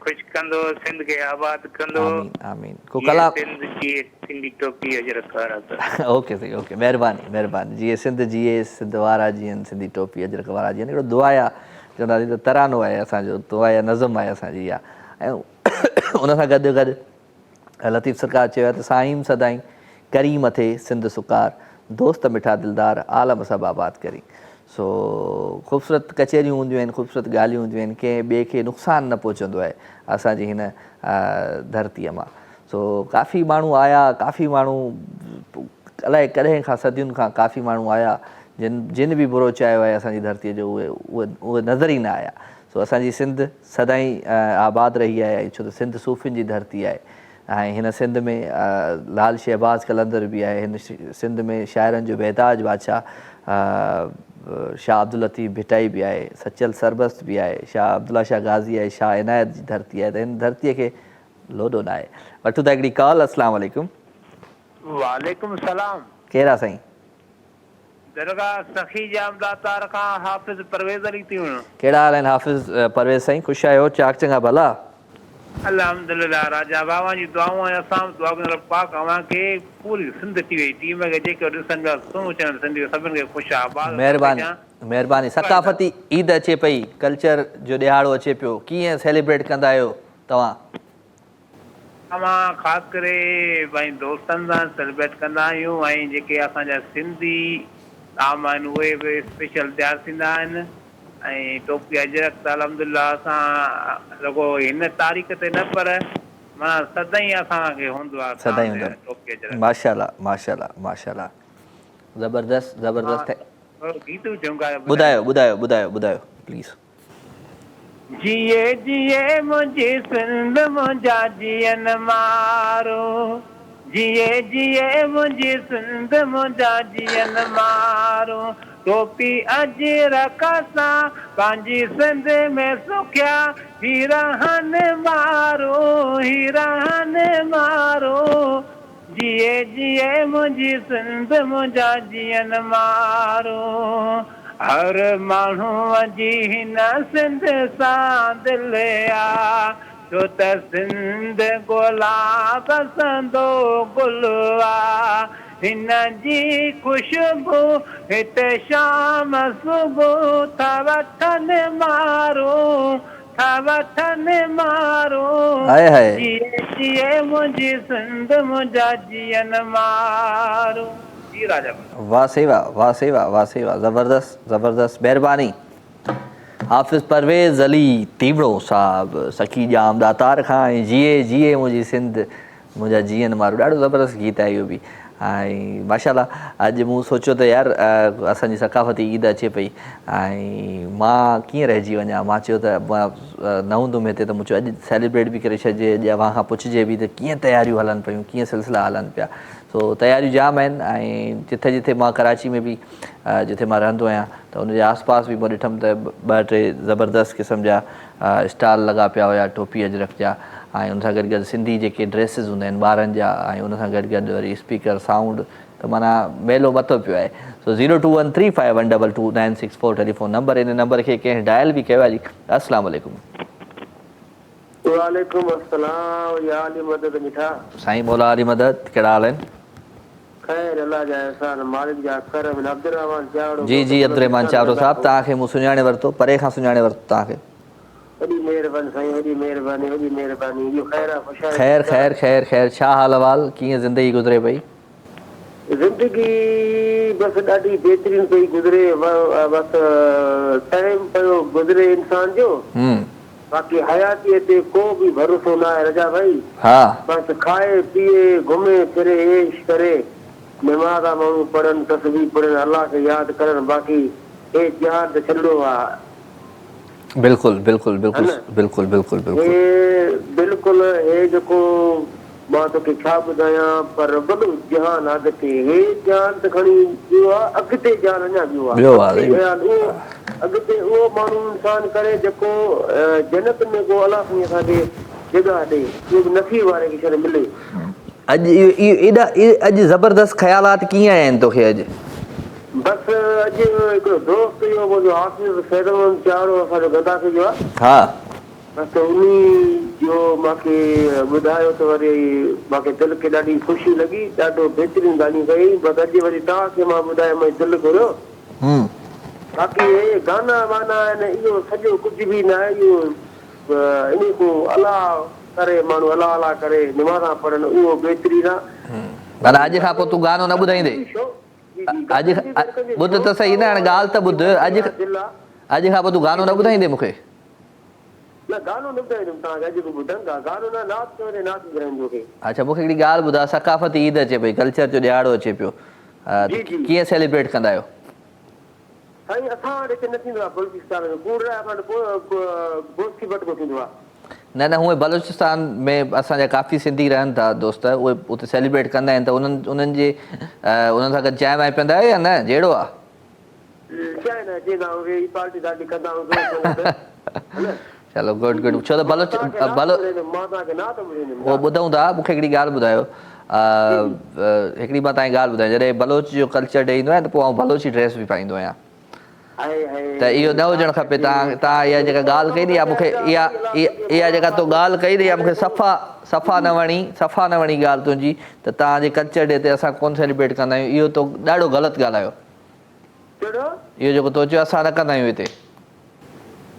ख़ुशि कंदो, सिंध खे आबाद कंदो। आमीन आमीन। को कलाम सिंध जीए, सिंधी टोपी अजरक वारा त। ओके साईं, ओके, महिरबानी। जीअं सिंध जीए, सिंध वारा जीअनि, सिंधी टोपी अजरक वारा जीअनि। हिकिड़ो दुआ आहे, चवंदासीं त तरानो आहे असांजो, दुआ या नज़म आहे असांजी इहा। ऐं उन सां गॾु लतीफ़ सरकार चयो आहे त साईं सदाईं करी मथे सिंध सुकार, दोस्त मिठा दिलदार आलम सभु आबाद करी। सो ख़ूबसूरत कचहरियूं हूंदियूं आहिनि, ख़ूबसूरत ॻाल्हियूं हूंदियूं आहिनि, कंहिं ॿिए खे नुक़सानु न पहुचंदो आहे असांजी हिन धरतीअ मां। सो काफ़ी माण्हू आया, काफ़ी माण्हू अलाए कॾहिं खां सदियुनि खां काफ़ी माण्हू आया जिन बि बुरो चायो आहे असांजी धरतीअ जो, उहे नज़र ई न आया। सो असांजी सिंध सदाईं आबाद रही आहे, छो त सिंध सूफ़ियुनि जी धरती आहे। ऐं हिन सिंध में लाल शहबाज़ कलंदर बि आहे, हिन सिंध में शाइरनि जो बेताज बादशाह शाह अब्दुल लतीफ़ भिटाई बि आहे, सचल सरबस्त बि आहे, शाह अब्दुल्ला शाह गाज़ी आहे, शाह इनायत जी धरती आहे। त हिन धरतीअ खे लोॾो न आहे। वठूं था हिकिड़ी कॉल। अस्सलाम वालेकुम। वालेकुम सलाम। केरु आहे साईं? दरगाह सखी जाम दातार खां हाफ़िज़ परवेज़ अली थी वञो। कहिड़ा हाल आहिनि हाफ़िज़ परवेज़ साईं? ख़ुशि आहियो? चाक चङा भला? अल्हम्दुलिल्लाह राजा बाबा जी दुआऊं ऐं असां दुआ कंदड़ पाक अवां खे पूरी सिंध थी वई टीम खे जेके ॾिसनि पिया सोचनि सिंधी सभिनि खे ख़ुशि आबाद। महिरबानी। सकाफ़ती ईद अचे पई, कल्चर जो ॾिहाड़ो अचे पियो, कीअं सेलिब्रेट कंदा आहियो तव्हां? असां ख़ासि करे भई दोस्तनि सां सेलिब्रेट कंदा आहियूं, ऐं जेके असांजा सिंधी आम आहिनि उहे बि स्पेशल तयारु थींदा आहिनि। ऐं टोपी अजरक त अल्हम्दुलिल्लाह असां रुॻो हिन तारीख़ ते न पर माना सदाईं असांखे हूंदो आहे सदाईं हूंदो आहे। माशाल्लाह ज़बरदस्त। गीत चऊं ॿुधायो प्लीज़। जिए जिए मुंहिंजी सिंध मुंहिंजा जीअन मारो, जिए जिए मुंहिंजी सिंध मुंहिंजा जीअन मारो, टोपी अजरक सां पंहिंजी सिंध में सुखिया हीरहन मारो, जिए जिए मुंहिंजी सिंध मुंहिंजा जीअन मारो। हर माण्हूअ जी हिन सिंध सां दिलि आ, छो त सिंध गुलाब संदो गुल आ, हिन जी ख़ुशबू हिते शाम सुबुह था वठनि मारो, जिए जिए मुंहिंजी सिंध मुंहिंजा जीअन मारो। वाह से वाह, ज़बरदस्त। महिरबानी। हाफ़िज़ परवेज़ अली तीवड़ो साहब सखी जाम दातार खां, ऐं जिए मुंहिंजी सिंध मुंहिंजा जीअन मारो, ॾाढो ज़बरदस्त गीत आहे इहो बि। ऐं माशाल्लाह अॼु मूं सोचियो त यार असांजी सकाफ़ती ईद अचे पई ऐं मां कीअं रहिजी वञा। मां चयो त मां न हूंदुमि हिते, त मूं चयो अॼु सेलिब्रेट बि करे छॾिजे, अॼु अव्हां खां पुछिजे बि त कीअं तयारियूं हलनि पियूं, कीअं सिलसिला हलनि पिया। सो तयारियूं जाम आहिनि। ऐं जिथे मां कराची में बि जिथे मां रहंदो आहियां त उनजे आसपास बि मां ॾिठुमि त 2-3 ज़बरदस्त क़िस्म जा स्टाल लॻा पिया हुया टोपी अजरक जा, ऐं उन सां गॾु सिंधी जेके ड्रेसिस हूंदा आहिनि ॿारनि जा, ऐं उन सां गॾु वरी स्पीकर साउंड, त माना मेलो मथो पियो आहे। सो 0213512296 टेलीफोन नंबर, इन नंबर खे कंहिं डायल बि कयो आहे जी। अस्सलाम वालेकुम। वालेकुम अस्सलाम या अली मदद मिठा। साईं मौला अली मदद, कहिड़ा हाल आहिनि? खैर अल्लाह जा एहसान मालिक जा करम। अब्दुर्रहमान चावड़ो। जी अब्दुर्रहमान चावड़ो साहब, तव्हांखे मूं सुञाणे वरितो, परे खां सुञाणे वरितो तव्हांखे। वॾी महिरबानी साईं, वॾी महिरबानी। इहो ख़ैर छा हाल अहवाल, कीअं ज़िंदगी गुज़रे पई? ज़िंदगी बसि ॾाढी बहितरीन पई गुज़रे, बसि टाइम पियो गुज़रे इंसान जो, बाक़ी हयातीअ ते को बि भरोसो न आहे रजा भाई। बसि खाए पीए घुमे फिरे ऐश करे, नमाज़ माण्हू पढ़नि, तस्बीह पढ़नि, अल्लाह खे यादि करनि, बाक़ी हे जहान त छॾिणो आहे। बिल्कुलु हे जेको मां तोखे छा ॿुधायां, पर वॾो जहान अॻिते, हे जहान त खणी वियो आहे, अॻिते जहान अञा वियो आहे। अॻिते उहो माण्हू इंसान करे जेको जन्नत में को अलाह साईं असांखे जॻह ॾे, इहो नसीब वारे खे छॾे मिले। अॼु ज़बरदस्त ख़्यालात कीअं आहिनि तोखे अॼु? बस अॼु हिकिड़ो दोस्त इहो मुंहिंजो हाफ़िज़ फैज़ल चारो असांजो गदा कयो आहे। हा बसि उन जो मूंखे ॿुधायो त वरी मूंखे दिलि खे ॾाढी ख़ुशी लॻी, ॾाढो बहितरीनु ॻाल्हियूं कई। बसि अॼु वरी तव्हांखे मां ॿुधायो मुंहिंजो दिलि घुरियो। बाक़ी हे गाना वाना आहिनि इहो सॼो कुझु बि न आहे। इहो इन को अलाह करे माण्हू अलाह अलाह करे निमाज़ा पढ़नि उहो बहितरीनु आहे। माना अॼु खां पोइ तूं गानो न ॿुधाईंदे? अॼु ॿुध त सही न, हाणे ॻाल्हि त ॿुध। अॼु खां पोइ तूं गानो न ॿुधाईंदे मूंखे? न गानो न ॿुधाईंदुमि तव्हांखे, अॼु ॿुधनि था गानो न नाच करे नाच ॿुधाईंदो मूंखे। अच्छा मूंखे हिकिड़ी ॻाल्हि ॿुधा, सकाफ़ती ईद अचे पई, कल्चर जो ॾियारो अचे पियो, कीअं सेलिब्रेट कंदा आहियो? साईं असां वटि हिते न थींदो आहे बलूचिस्तान में, कूड़ असां गोश्ती बटको थींदो आहे। न न हूअं बलूचिस्तान में असांजा काफ़ी सिंधी रहनि था दोस्त, उहे उते सेलिब्रेट कंदा आहिनि, त उन्हनि सां गॾु चांहि वांहि पीअंदा आहियो या न? जहिड़ो आहे? चांहि न चईंदा आहियूं, पार्टी दार्टी कंदा आहियूं। चलो गुड गुड। छो त उहो ॿुधूं था। मूंखे हिकिड़ी ॻाल्हि ॿुधायो, हिकिड़ी मां तव्हांजी ॻाल्हि ॿुधायां, जॾहिं बलोच जो कल्चर डे ईंदो आहे त पोइ आउं बलोची ड्रेस बि पाईंदो आहियां, त इहो न हुजणु खपे। तव्हां इहा जेका ॻाल्हि कई नी, मूंखे इहा जेका तूं ॻाल्हि कई नी, मूंखे सफ़ा न वणी ॻाल्हि तुंहिंजी, त तव्हांजे कल्चर डे ते असां कोन सेलिब्रेट कंदा आहियूं। इहो तो ॾाढो ग़लति ॻाल्हायो। इहो जेको तो चयो असां न कंदा आहियूं हिते।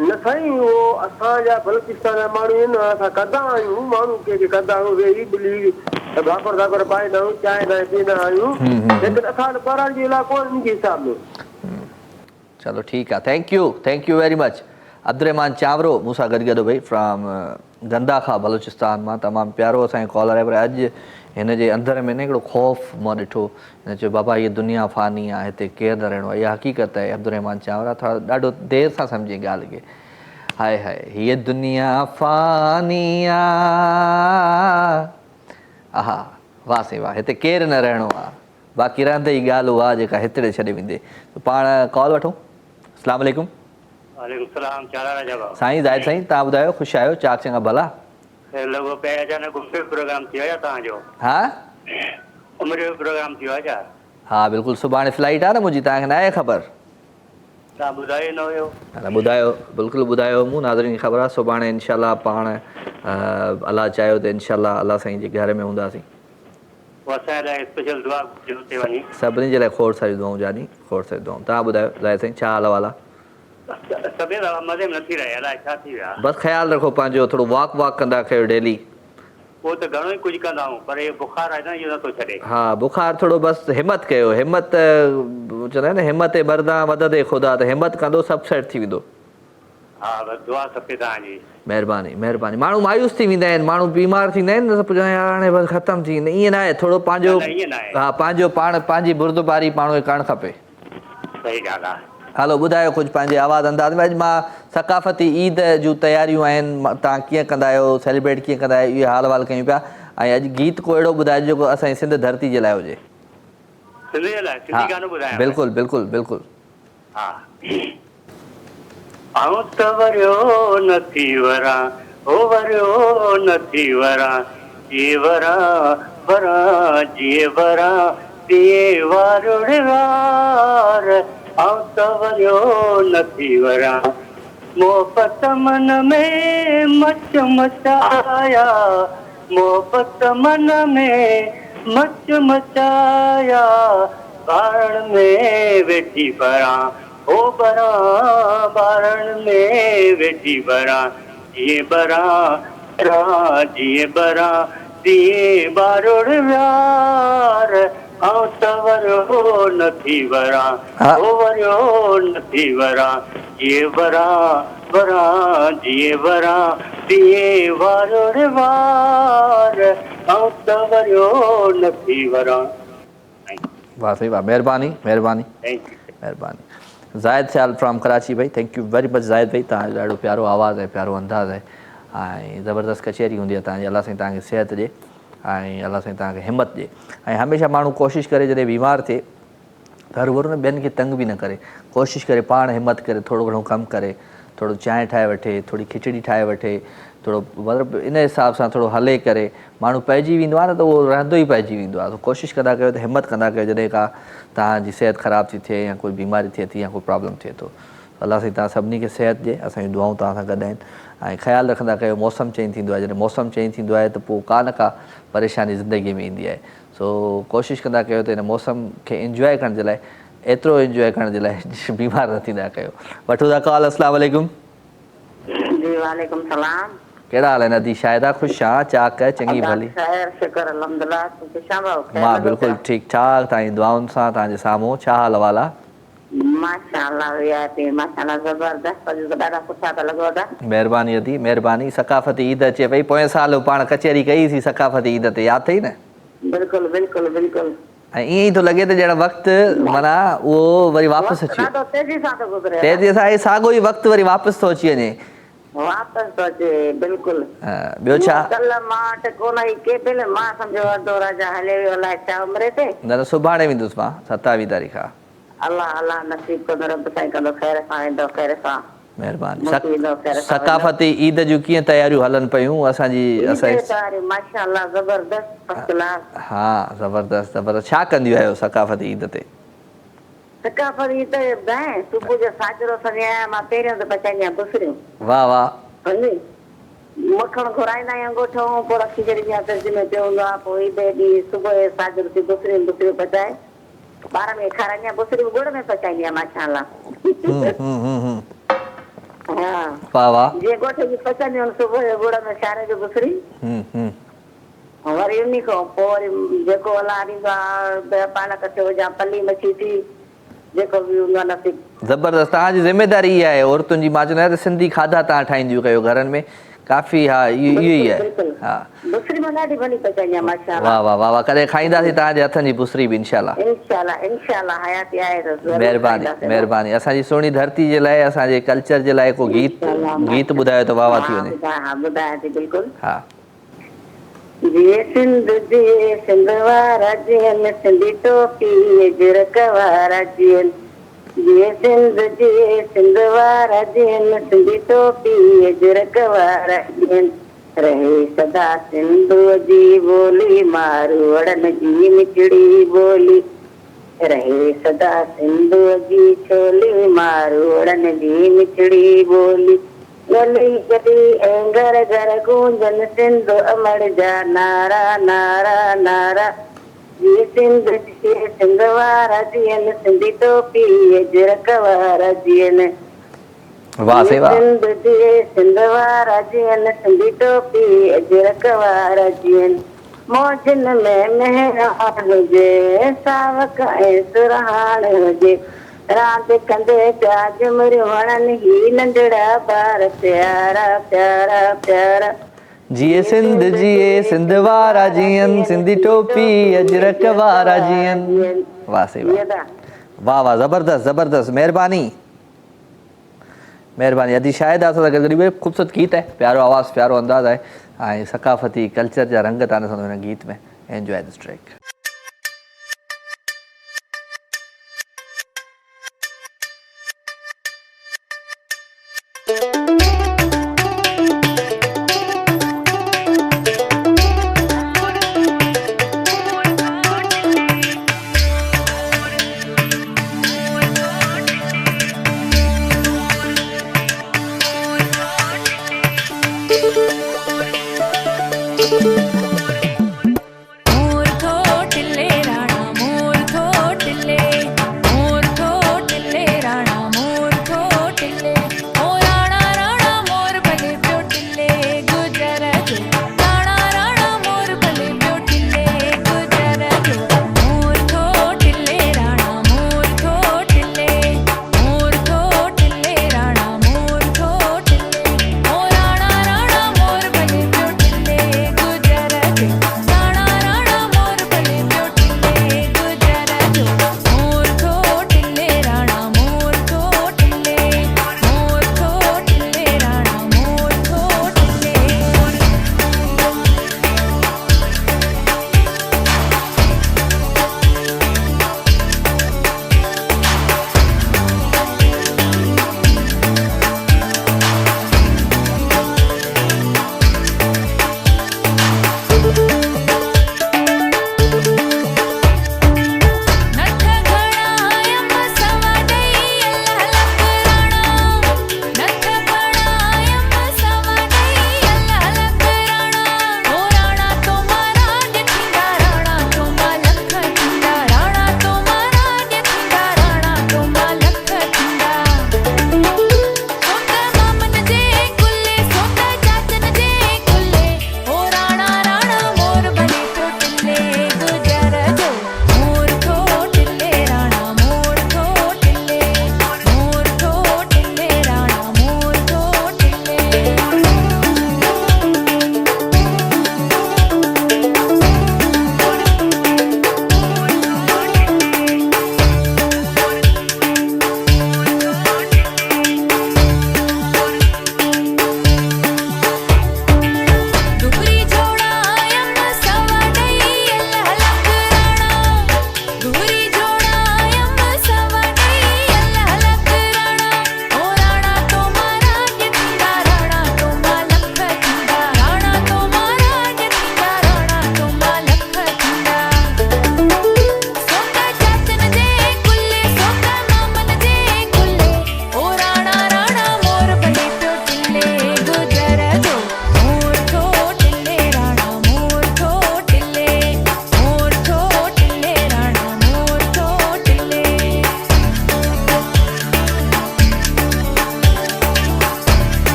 न साईं, उहो असांजा बलूचिस्तान जा माण्हू आहिनि, असां कंदा आहियूं, माण्हू के कंदा आहियूं, वेही ॿिली भाकुर धाकुर पाईंदा आहियूं, चांहि न पीअंदा आहियूं, लेकिन असां ॿारनि जो इलाइक़ो इन जे हिसाब में। चलो ठीकु आहे, thank you very much. Abdurrahman Chawro मूंसां गॾु भई फ्रॉम गंदा खां बलूचिस्तान मां, तमामु प्यारो असांजो कॉलर आहे। पर अॼु हिन जे अंदर में न हिकिड़ो ख़ौफ़ मां ॾिठो, हिन चयो बाबा हीअ दुनिया फ़ानी आहे, हिते केरु न रहणो आहे। इहा हक़ीक़त आहे अब्दुर्रहमान चावरा, थोरा ॾाढो देरि सां सम्झे ॻाल्हि खे। हाय हाय हीअ दुनिया फ़ानी आहे, हा वाह से वाह, हिते केरु न रहणो आहे, बाक़ी रहंदे ई ॻाल्हि उहा जेका हितड़े छॾे वेंदे। पाण कॉल वठूं। अस्सलाम वालेकुम। वालेकुम सलाम। साईं ज़ाहिद साईं, तव्हां ॿुधायो, ख़ुशि आहियो? चार चङा भला? लॻो पिया अचानक प्रोग्राम थियो आहे तव्हांजो? हा उमिरि जो प्रोग्राम थियो आहे छा? हा बिल्कुलु, सुभाणे फ्लाइट आहे न मुंहिंजी, तव्हांखे न आहे ख़बर? तव्हां ॿुधायो न हुयो? न ॿुधायो, बिल्कुलु ॿुधायो मूं, नाज़रीन खे ख़बर आहे। सुभाणे इनशाला पाण अलाह चाहियो त इनशाला अलाह साईं जे घर में हूंदासीं। असांजे लाइ स्पेशल दुआ हुते वञी, सभिनी जे लाइ खोड़ सारियूं दुआऊं जानी, खोड़ सारियूं दुआऊं। तव्हां ॿुधायो ज़ाहिद साईं, छा हाल अहिवाल आहे? तबियत मज़े में नथी रहे, अलाए छा थी वियो? बसि ख़्यालु रखो पंहिंजो, थोरो वॉक कंदा कयो डेली। उहो त घणो ई कुझु कंदा आहियूं, पर इहो बुखार आहे न, इहो नथो छॾे। हा बुखार थोरो, बसि हिमत कयो, हिमत चवंदा आहिनि न, हिमत मर्दा मदद ख़ुदा, त हिमत कंदो सभु सेट थी वेंदो। हा बसि दुआ खपे तव्हांजी। महिरबानी महिरबानी। माण्हू मायूस थी वेंदा आहिनि, माण्हू बीमार थींदा आहिनि न, पुछंदा आहिनि हाणे बसि ख़तमु थी वेंदा, ईअं न आहे। थोरो पंहिंजो, हा पंहिंजो पंहिंजी बुर्दबारी माण्हू खे करणु खपे। सही ॻाल्हि आहे। हलो ॿुधायो कुझु पंहिंजे आवाज़ अंदाज़ में। अॼु मां सकाफ़ती ईद जूं तयारियूं आहिनि, तव्हां कीअं कंदा आहियो, सेलिब्रेट कीअं कंदा आहियो, इहे हाल वाल कयूं पिया। ऐं अॼु गीत को अहिड़ो ॿुधाइजो जेको असांजी सिंध धरती जे लाइ हुजे। बिल्कुलु बिल्कुलु बिल्कुलु। हा आऊं त वरियो नथी वरां, ओ वरियो नथी वरां, जीअं वरां जीअं वरां तीअं वारुड़ वार। आऊं त वरियो नथी वरां, मोहबत मन में मच मचाया, मोहबत मन में मच मचाया, बारण में वेठी बरां, ओ बरां बारण में वेठी बरां, जीअं बरां जीअं बरां तीअं बारुड़ व्यार। आऊं त वरियो नथी वरां, ओ वरियो नथी वरां, जीअं बरां जीअं बरां तीअं वारुड़ वार। आऊं त वरियो नथी वरां। वाह साईं वाह, महिरबानी महिरबानी महिरबानी। ज़ाहिद सियाल फ्रॉम कराची भाई, thank you very much Zahid भाई, तव्हांजो ॾाढो प्यारो आवाज़ु आहे, प्यारो अंदाज़ आहे, ऐं ज़बरदस्त कचहरी हूंदी आहे तव्हांजी। अलाह साईं तव्हांखे सिहत ॾिए ऐं अलाह साईं तव्हांखे हिमत ॾिए। ऐं हमेशह माण्हू कोशिशि करे जॾहिं बीमार थिए त हर वरू न ॿियनि खे तंग बि न करे, कोशिशि करे पाण हिमत करे थोरो घणो कमु करे, थोरो चांहि ठाहे वठे, थोरी खिचड़ी ठाहे वठे, थोरो मतिलबु इन हिसाब सां थोरो हले करे माण्हू पइजी वेंदो आहे न त उहो रहंदो ई पइजी वेंदो आहे। त कोशिशि कंदा कयो त हिमत कंदा कयो जॾहिं का तव्हांजी सिहत ख़राबु थी थिए या कोई बीमारी थिए थी या कोई प्रॉब्लम थिए थो। अलाह साईं तव्हां सभिनी खे सिहत ॾिए, असांजूं दुआऊं तव्हां सां गॾु आहिनि। ऐं ख़्यालु रखंदा कयो मौसम चेंज थींदो आहे, जॾहिं मौसम चेंज थींदो आहे त पोइ का न का परेशानी ज़िंदगीअ में ईंदी आहे। सो कोशिशि कंदा कयो त हिन मौसम खे इंजॉय करण जे लाइ, एतिरो इंजॉय करण जे लाइ बीमार न थींदा कयो। वठो था कॉल। अस्सलाम वालेकुम। जी वालेकुम सलाम। कहिड़ा हाल आहिनि अदी शाहिदा? ख़ुशि आहियां, चाक चङी भली? ख़ैर शुक्र अल्हम्दुलिल्लाह। मां बिल्कुलु ठीकु ठाक, तव्हांजी दुआउनि सां तव्हांजे साम्हूं। छा हाल अहवाल आहे? माशाअल्लाह माशाअल्लाह ज़बरदस्त, ॾाढा सुठा था लॻो था। महिरबानी अदी महिरबानी। सकाफ़ती ईद अचे पई, पोएं साल पाण कचहरी कईसीं सकाफ़ती ईद ते, यादि अथई न? बिल्कुलु बिल्कुलु बिल्कुलु। ऐं ईअं ई थो लॻे त ॼण वक़्तु माना उहो वरी वापसि अची वियो, तेज़ीअ सां साॻियो ई वक़्तु वरी वापसि थो अची वञे। वापसि थो अचे बिल्कुलु। ॿियो छा? कल्ह मां वटि कोन आई केबिल, मां सम्झो अधो राजा हले वियो अलाए छा उमिरि ते। न सुभाणे वेंदुसि मां 27 तारीख़ आहे। अलाह अलाह नसीब कंदो, रब साईं कंदो, ख़ैर सां वेंदो, ख़ैर सां। महिरबानी। सकाफ़ती ईद जूं कीअं तयारियूं हलनि पयूं असांजी? माशाअल्लाह ज़बरदस्त, फर्स्ट क्लास। हा ज़बरदस्त ज़बरदस्त। छा कंदियूं आहियो सकाफ़ती ईद ते? सकाफ़ती ईद ते सुबुह जो साजरो सॼे आहियां मां, पहिरियों त पचाईंदी आहियां बुसरियूं। वाह वाह। मखण घुराईंदा आहियूं ॻोठूं, पोइ रखी छॾींदी फ्रिज में पियो हूंदो आहे। पोइ ईद ॾींहुं सुबुह जो साजरो थी बुसरियूं पचाए ॿारनि खे खाराईंदी आहियां। बुसरियूं गुड़ में पचाईंदी आहियां माशाअल्लाह। हा वाह वाह। जीअं ॻोठ जी पचाईंदियूं आहिनि सुबुह जो गुड़ में शारे जो बुसरी, वरी उन खां पोइ वरी जेको अलाह ॾींदो आहे, पालक थियो या पली मच्छी थी, जेको बि हूंदो आहे नसीब। ज़बरदस्त। तव्हांजी ज़िमेदारी इहा आहे औरतुनि जी। मां चवंदो आहियां त सिंधी खाधा तव्हां ठाहींदियूं कयो घरनि में काफ़ी। हा इहो ई आहे। हा बुसरी मां ॾाढी भली पचाईंदी आहियां माशाअल्लाह। वाह वाह वाह वाह। कॾहिं खाईंदासीं तव्हांजे हथनि जी बुसरी बि इंशाअल्लाह। इंशाअल्लाह इंशाअल्लाह हयाती आहे त महिरबानी महिरबानी। असांजी सुहिणी धरती जे लाइ, असांजे कल्चर जे लाइ को गीत ॿुधायो त वाह वाह थी वञे। हा ॿुधायां थी बिल्कुलु। हा। जिए सिंध वारा जियन, सिंधी टोपी जुरक वारा जियन। जिए सिंध वारा जियन, सिंधी टोपी जुरक वारा जियन। रहे सदा सिंधु जी बोली, मारवड़न जी मिठड़ी बोली। रहे सदा सिंधु जी छोली, मारवड़न जी मिठड़ी बोली। गली गली ऐं घर घर गूंजन सिंध अमर जा नारा नारा नारा। जी सिंध वारा जियन, सिंधी टोपी जुरक वारा जियन। वाह से वाह। सिंध वारा जियन, सिंधी टोपी जुरक वारा जियन। मौजन में मेहरान हुजे, सावक ऐं सुरहान हुजे। रांदि कंदे पिया झुमरियूं हणनि ही नंढड़ा ॿार प्यारा प्यारा प्यारा। जिए सिंध जिए सिंध वारा जियन, सिंधी टोपी अजरक वारा जियन। वाह से वाह वाह वाह। ज़बरदस्त ज़बरदस्त। महिरबानी महिरबानी। अदी शाहिदा सां गॾु ख़ूबसूरत गीत आहे, प्यारो आवाज़, प्यारो अंदाज़ आहे ऐं सकाफ़ती कल्चर जा रंग था ॾिसंदो हिन गीत में। Enjoy this track. और थोड़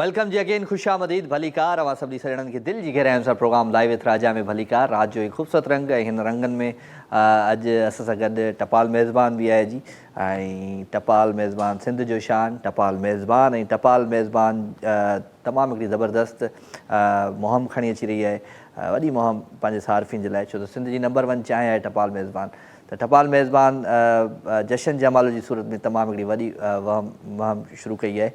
वेलकम जी अगेन, खुश आमदीद, भलीकार। अवां सभिनी सॼणनि खे दिलि जी गहराइयुनि सां प्रोग्राम लाइव विथ राजा में भलीकार। रात जो हिकु ख़ूबसूरत रंग ऐं हिन रंगनि में अॼु असां सां गॾु टपाल मेज़बान बि आहे जी। ऐं टपाल मेज़बान सिंध जो शान, टपाल मेज़बान ऐं टपाल मेज़बान तमामु हिकिड़ी ज़बरदस्त मुहिम खणी अची रही आहे, वॾी मुहिम पंहिंजे सार्फ़िन जे लाइ, छो त सिंध जी नंबर 1 चांहि आहे टपाल मेज़बान। त टपाल मेज़बान जशन जमालो जी सूरत में तमामु हिकिड़ी वॾी मुहिम शुरू कई आहे,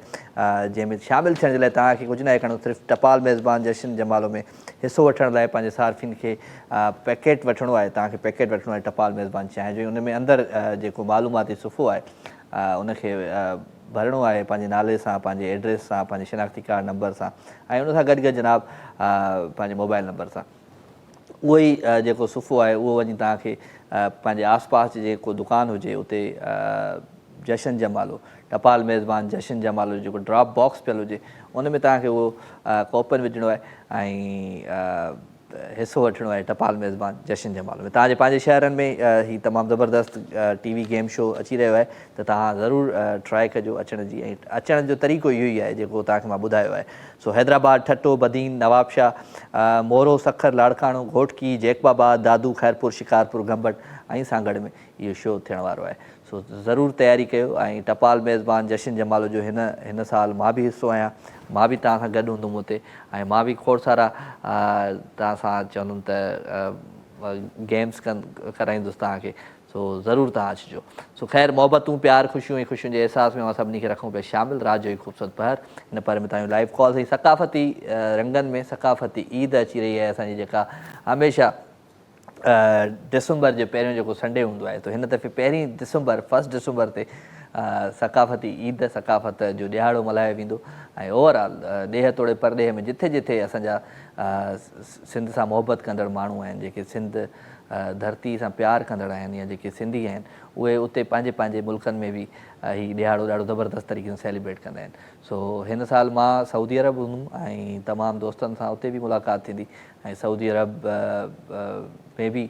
जंहिंमें शामिलु थियण जे लाइ तव्हांखे कुझु न आहे करिणो, सिर्फ़ु टपाल मेज़बान जशन जमालो में हिसो वठण लाइ पंहिंजे सार्फ़िन खे पैकेट वठिणो आहे। तव्हांखे पैकेट वठिणो आहे टपाल मेज़बान चांहि जो। उन में अंदरि जेको मालूमाती सुफ़ो आहे उनखे भरिणो आहे पंहिंजे नाले सां, पंहिंजे एड्रेस सां, पंहिंजे शिनाख़्ती कार्ड नंबर सां, ऐं उन सां गॾु गॾु जनाब पंहिंजे मोबाइल नंबर सां। उहो ई जेको सुफ़ो आहे उहो वञी तव्हांखे पंहिंजे आस पास जेको दुकानु हुजे उते जशन जमालो, टपाल मेज़बान जशन जमालो जो जेको ड्रॉप बॉक्स पियल हुजे उन में तव्हांखे उहो कूपन विझणो आहे ऐं हिसो वठिणो आहे टपाल मेज़बान जशन जमालो में। तव्हांजे पंहिंजे शहरनि में हीउ तमामु ज़बरदस्त TV गेम शो अची रहियो आहे, त तव्हां ज़रूरु ट्राए कजो अचण जी। ऐं अचण जो तरीक़ो इहो ई आहे जेको तव्हांखे मां ॿुधायो आहे। सो हैदराबाद, ठट्टो, बदीन, नवाबशाह, मोरो, सखर, लाड़काणो, घोटकी, जैकबाबाद, दादू, खैरपुर, शिकारपुर, गंबट ऐं सां गॾु में इहो शो थियण वारो आहे। सो ज़रूरु तयारी कयो। ऐं टपाल मेज़बान जशन जमालो जो हिन साल मां बि हिसो आहियां, मां बि तव्हां सां गॾु हूंदुमि हुते, ऐं मां बि खोड़ सारा तव्हां सां चवंदुमि त गेम्स कराईंदुसि तव्हांखे। सो ज़रूरु तव्हां अचिजो। सो ख़ैर, मोहबतूं, प्यार, ख़ुशियूं ऐं ख़ुशियुनि जे अहसास में मां सभिनी खे रखूं पिया शामिल। रात जो हिकु ख़ूबसूरत पहर, हिन पर में तव्हांजो लाइव कॉल्स ऐं सकाफ़ती रंगनि में सकाफ़ती ईद अची रही आहे असांजी, जेका हमेशह डिसंबर जे पहिरियों जेको संडे हूंदो आहे, त हिन दफ़े 1 डिसंबर ते सकाफ़ती ईद, सकाफ़त जो ॾियारो मल्हायो वेंदो। ऐं ओवरऑल ॾेह तोड़े परॾेह में जिथे जिथे असांजा सिंध सां मोहबत कंदड़ माण्हू आहिनि, जेके सिंध धरती सां प्यार कंदड़ आहिनि, या जेके सिंधी आहिनि, उहे उते पंहिंजे पंहिंजे मुल्कनि में बि हीउ ॾियारो ॾाढो ज़बरदस्त तरीक़े सां सेलिब्रेट कंदा आहिनि। सो हिन साल मां सऊदी अरब हूंदुमि ऐं तमामु दोस्तनि सां उते बि मुलाक़ात थींदी। ऐं सऊदी अरब में बि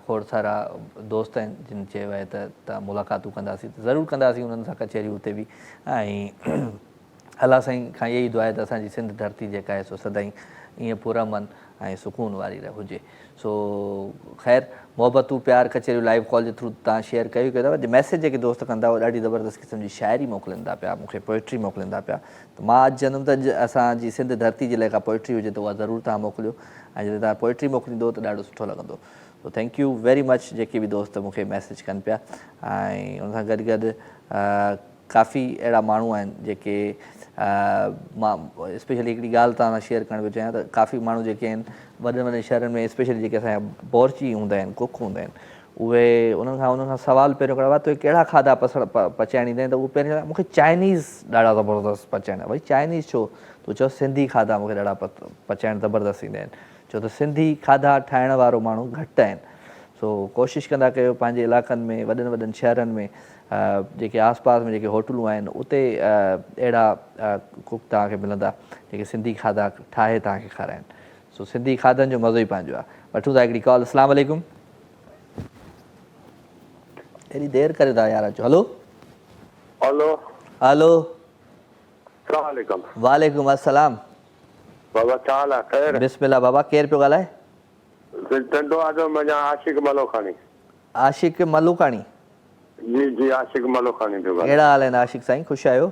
खोड़ सारा दोस्त आहिनि जिन चयो आहे त मुलाक़ातूं कंदासीं, त ज़रूरु कंदासीं उन्हनि सां कचहरी उते बि। ऐं अलाह साईं खां इहा ई दुआ आहे त असांजी सिंध धरती जेका आहे सो सदाईं ईअं पुरअमन ऐं सुकून वारी हुजे। सो ख़ैर, मोहबतूं, प्यार, कचहरियूं लाइव कॉल जे थ्रू तव्हां शेयर कयो था। मैसेज जेके दोस्त कंदा उहे ॾाढी ज़बरदस्त क़िस्म जी शाइरी मोकिलींदा पिया, मूंखे पोइट्री मोकिलींदा पिया। त मां अॼु चवंदुमि त असांजी सिंध धरती जे लाइ का पोइट्री हुजे त उहा ज़रूरु तव्हां मोकिलियो, ऐं जॾहिं तव्हां पोइट्री मोकिलींदो त ॾाढो सुठो लॻंदो। सो थैंक यू वेरी मच जेके बि दोस्त मूंखे मैसेज कनि पिया। ऐं उन सां गॾु गॾु काफ़ी अहिड़ा माण्हू आहिनि जेके मां स्पेशली हिकिड़ी ॻाल्हि तव्हां सां शेयर करण पियो चाहियां, त काफ़ी माण्हू जेके आहिनि वॾनि वॾनि शहरनि में, स्पेशली जेके असांजा बोरची हूंदा आहिनि, कुक हूंदा आहिनि, उहे उन्हनि खां सवालु पहिरियों कयो आहे, तो कहिड़ा खाधा पचाइण ईंदा आहिनि, त उहे पहिरियों मूंखे चाइनीज़ ॾाढा ज़बरदस्त पचाइण। भई चाइनीज़ छो? तूं चओ सिंधी खाधा मूंखे ॾाढा पचाइण ज़बरदस्त ईंदा आहिनि, छो त सिंधी खाधा ठाहिण वारो माण्हू घटि आहिनि। सो कोशिशि कंदा कयो पंहिंजे इलाइक़नि में, वॾनि वॾनि शहरनि में, जेके आस पास में जेके होटलूं आहिनि उते अहिड़ा कुक तव्हांखे मिलंदा जेके सिंधी खाधा ठाहे तव्हांखे खाराइनि। सो सिंधी खाधनि जो मज़ो ई पंहिंजो आहे। वठूं था हिकिड़ी कॉल। अस्सलाम वालेकुम। एॾी देरि करे था यार अचो। हलो हेलो हलो, अस्सलाम वालेकुम अस्सलाम। बाबा छा हाल आहे? ख़ैर? बिस्मिल्लाह बाबा, केरु पियो ॻाल्हाए? टंडो आदम आशिक मलोखानी। आशिक मलूकाणी? जी जी, आशिक मलोखानी पियो ॻाल्हाए। कहिड़ा हाल आहिनि आशिक साईं? ख़ुशि आहियो?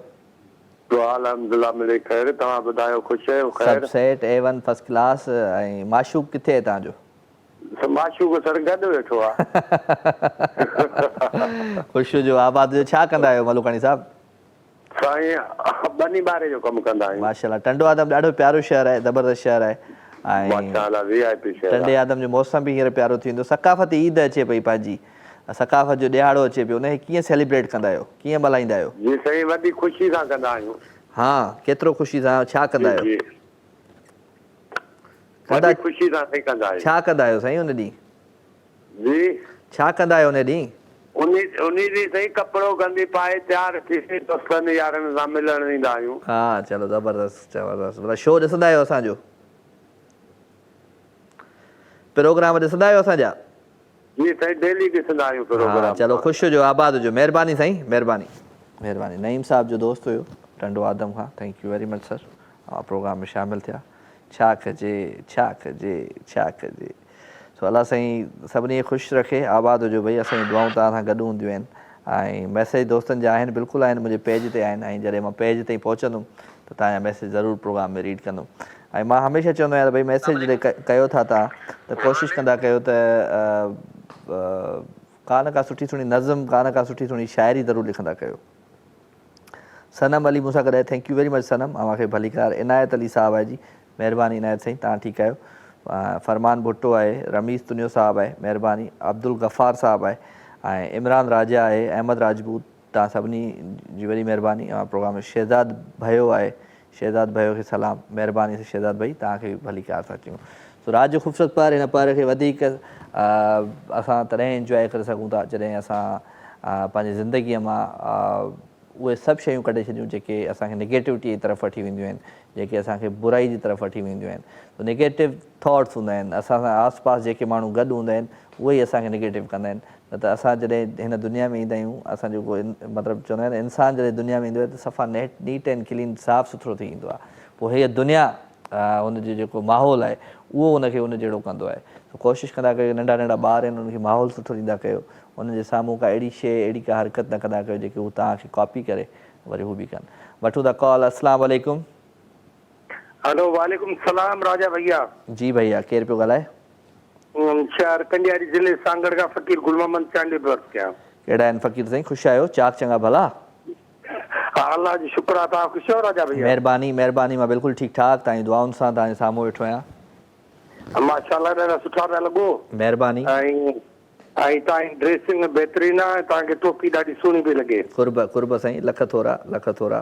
अल्हम्दुलिल्लाह मिले ख़ैर। तव्हां ॿुधायो? ख़ुशि आहियो? सभु सेट, A1 फर्स्ट क्लास। ऐं माशूक किथे आहे तव्हांजो? माशूक सर गॾु वेठो आहे। ख़ुशि हुजो, आबाद हुजो। छा कंदा आहियो मलूकाणी साहिबु? साईं बनी बारे जो कमु कंदा आहियूं। माशाल्लाह, टंडो आदम ॾाढो प्यारो शहर आहे, ज़बरदस्त शहर आहे। ऐं माशाल्लाह VIP शहर। टंडे आदम जो मौसम बि हींअर प्यारो थी वेंदो। सकाफ़ती ईद अचे पई, पंहिंजी सकाफ़त जो ॾियारो अचे पियो, उनखे कीअं सेलिब्रेट कंदा आहियो, कीअं मल्हाईंदा आहियो? जी साईं, वॾी ख़ुशी सां कंदा आहियूं। हा, केतिरो ख़ुशी सां? छा कंदा आहियो? वॾी ख़ुशी सां साईं कंदा आहियूं। छा कंदा आहियो साईं उन ॾींहुं? जी, छा कंदा आहियो उन ॾींहुं? उन ॾींहुं साईं कपिड़ो गंदी पाए तयारु थी दोस्तनि यारनि सां मिलण ईंदा आहियूं। हा, चलो ज़बरदस्त ज़बरदस्त। मतिलबु शो ॾिसंदा आहियो असांजो? प्रोग्राम ॾिसंदा आहियो असांजा? जी साईं, डेली ॾिसंदा आहियूं प्रोग्राम। चलो ख़ुशि हुजो, आबाद हुजो। महिरबानी साईं, महिरबानी महिरबानी। नईम साहब जो दोस्त हुयो Tando Adam Khan. Thank you very much sir. Programme में शामिल थिया। छा कजे छा कजे छा कजे। सो अल्लाह साईं सभिनी खे ख़ुशि रखे, आबाद हुजो भई। असांजी दुआऊं तव्हां सां गॾु हूंदियूं आहिनि ऐं मैसेज दोस्तनि जा आहिनि, बिल्कुलु आहिनि, मुंहिंजे पेज ते आहिनि ऐं जॾहिं मां पेज ताईं पहुचंदुमि त तव्हांजा मैसेज ज़रूरु प्रोग्राम में रीड कंदुमि। ऐं मां हमेशह चवंदो आहियां त भई मैसेज जॾहिं कयो था तव्हां त कोशिशि कंदा कयो त का न का सुठी सुठी नज़म, का न का सुठी सुठी शाइरी ज़रूरु लिखंदा कयो। सनम अली मूंसां गॾु आहे, थैंक यू वेरी मच सनम, अव्हांखे भलीकार। इनायत अली साहब आहे जी, महिरबानी इनायत साईं, तव्हां ठीकु आहियो। फरमान भुट्टो आहे, रमीज़ तुनियो साहब आहे, महिरबानी। अब्दुल गफ़ार साहब आहे ऐं इमरान राजा आहे, अहमद राजपूत, तव्हां सभिनी जी वॾी महिरबानी। प्रोग्राम में शहज़ाद भयो आहे, शहज़ाद भयो खे सलाम, महिरबानी शहज़ाद भाई, तव्हांखे बि भलीकार था चयूं। सो रात जो ख़ूबसूरत पर, हिन पर खे वधीक असां तॾहिं इंजॉय करे सघूं था जॾहिं असां पंहिंजी ज़िंदगीअ मां उहे सभु शयूं कढे छॾियूं जेके असांखे नेगेटिविटी जी तरफ़ वठी वेंदियूं आहिनि, जेके असांखे बुराई जी तरफ़ वठी वेंदियूं आहिनि। त नेगेटिव थॉट्स हूंदा आहिनि, असां सां आस पास जेके माण्हू गॾु हूंदा आहिनि उहे ई असांखे नेगेटिव कंदा आहिनि। न त असां जॾहिं हिन दुनिया में ईंदा आहियूं, असां जेको मतिलबु चवंदा आहिनि इंसानु जॾहिं दुनिया में ईंदो आहे त सफ़ा नीट एंड क्लीन, साफ़ु सुथिरो थी ईंदो आहे। पोइ हीअ दुनिया हुनजो जेको माहौल आहे उहो हुनखे हुन जहिड़ो कंदो आहे। त कोशिशि कंदा कयो, नंढा नंढा ॿार आहिनि उनखे माहौल सुठो ॾींदा कयो, उनजे साम्हूं का अहिड़ी शइ, अहिड़ी का हरकत न कंदा कयो जेके हू तव्हांखे कॉपी करे वरी हू बि कनि। वठूं था कॉल। अस्सलाम वालेकुम। हेलो, वालेकुम सलाम राजा भैया। जी भैया, केरु पियो ॻाल्हाए? शहर कंडियारी ज़िले सांगड़ का फ़कीर गुल मोहम्मद चांडी बर्स क्या। कहिड़ा आहिनि फ़कीर साईं? ख़ुशि आहियो? चाक चङा भला? हा, अल्लाह जी शुक्र आहे। तव्हां ख़ुशि आहियो राजा भैया? महिरबानी महिरबानी, मां बिल्कुलु ठीकु ठाक, तव्हांजी दुआउनि सां तव्हांजे साम्हूं वेठो आहियां। माशाअल्लाह, ॾाढा सुठा पिया लॻो। महिरबानी। ऐं तव्हांजी ड्रेसिंग बहितरीन आहे, तव्हांखे टोपी ॾाढी सुहिणी पई लॻे। कुर्ब साईं, लख थोरा लख थोरा।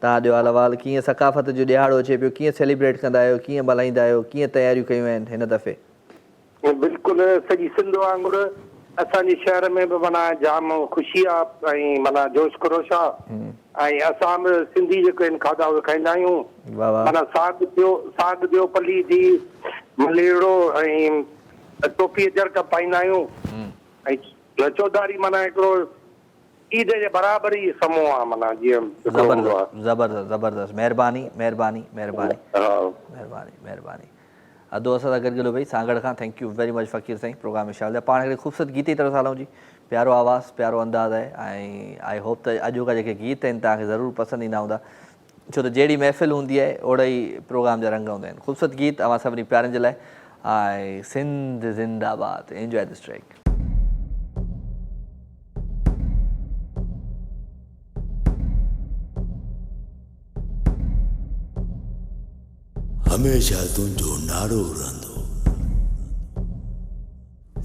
तव्हां ॾियो हाल अहिवाल, कीअं सकाफ़त जो ॾियारो अचे पियो, कीअं सेलिब्रेट कंदा आहियो, कीअं मल्हाईंदा आहियो, कीअं तयारियूं कयूं आहिनि हिन दफ़े? बिल्कुलु सॼी सिंध वांगुरु असांजे शहर में बि माना जाम ख़ुशी आहे ऐं माना जोश खरोश आहे। ऐं असां बि सिंधी जेके आहिनि खाधा उहे खाईंदा आहियूं। माना साग ॿियो पली जी मलेड़ो ऐं टोपी जरक पाईंदा आहियूं। ऐं चौधारी माना हिकिड़ो ईद जे बराबरि ई समूह आहे, माना जीअं ज़बरदस्त। महिरबानी महिरबानी महिरबानी महिरबानी महिरबानी। अदो असां सां गॾु भई सांगड़ खां, थैंक यू वेरी मच फ़कीर साईं, प्रोग्राम में शामिल। पाण हिकिड़ी ख़ूबसूरत गीत जी तरफ़ हलूं जी। प्यारो आवाज़ु, प्यारो अंदाज़ आहे ऐं आई होप त अॼोका जेके गीत आहिनि तव्हांखे ज़रूरु पसंदि ईंदा हूंदा, छो त जहिड़ी महफ़िल हूंदी आहे ओड़ा ई प्रोग्राम जा रंग हूंदा आहिनि। ख़ूबसूरत गीत अवां सभिनी प्यारनि जे लाइ। ऐं सिंध ज़िंदाबाद। Enjoy this track. हमेशा तुंहिंजो नारो रहंदो,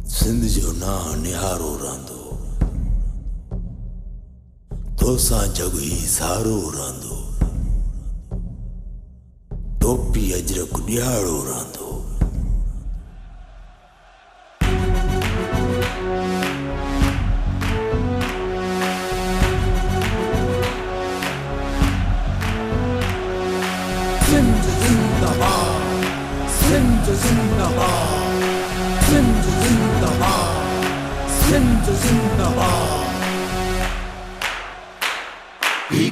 सिंध जो नाम निहारो रहंदो, तोसां जग ई सारो रहंदो, टोपी अजरक ॾियारो रहंदो।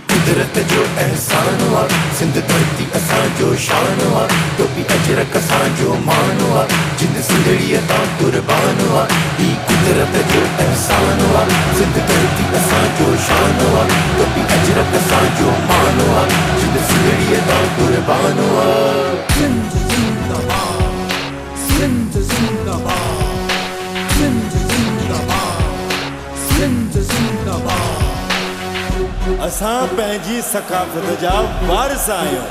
कुदरत जो एहसान हुआ, सिंध धरती असांजो शान हुआ, टोपी अजरक असांजो मान हुआ, जिंद सिंधड़ीअ तां कुर्बान हुआ। ही कुदरत जो एहसान हुआ, सिंध धरती असांजो शान हुआ, टोपी अजरक असांजो मान हुआ, जिंद सिंधड़ीअ तां कुर्बान हुआ। सिंध जिंदाबाद, सिंध जिंदाबाद, सिंध जिंदाबाद, सिंध जिंदाबाद। असां पंहिंजी सकाफ़त जा वारिस आहियूं,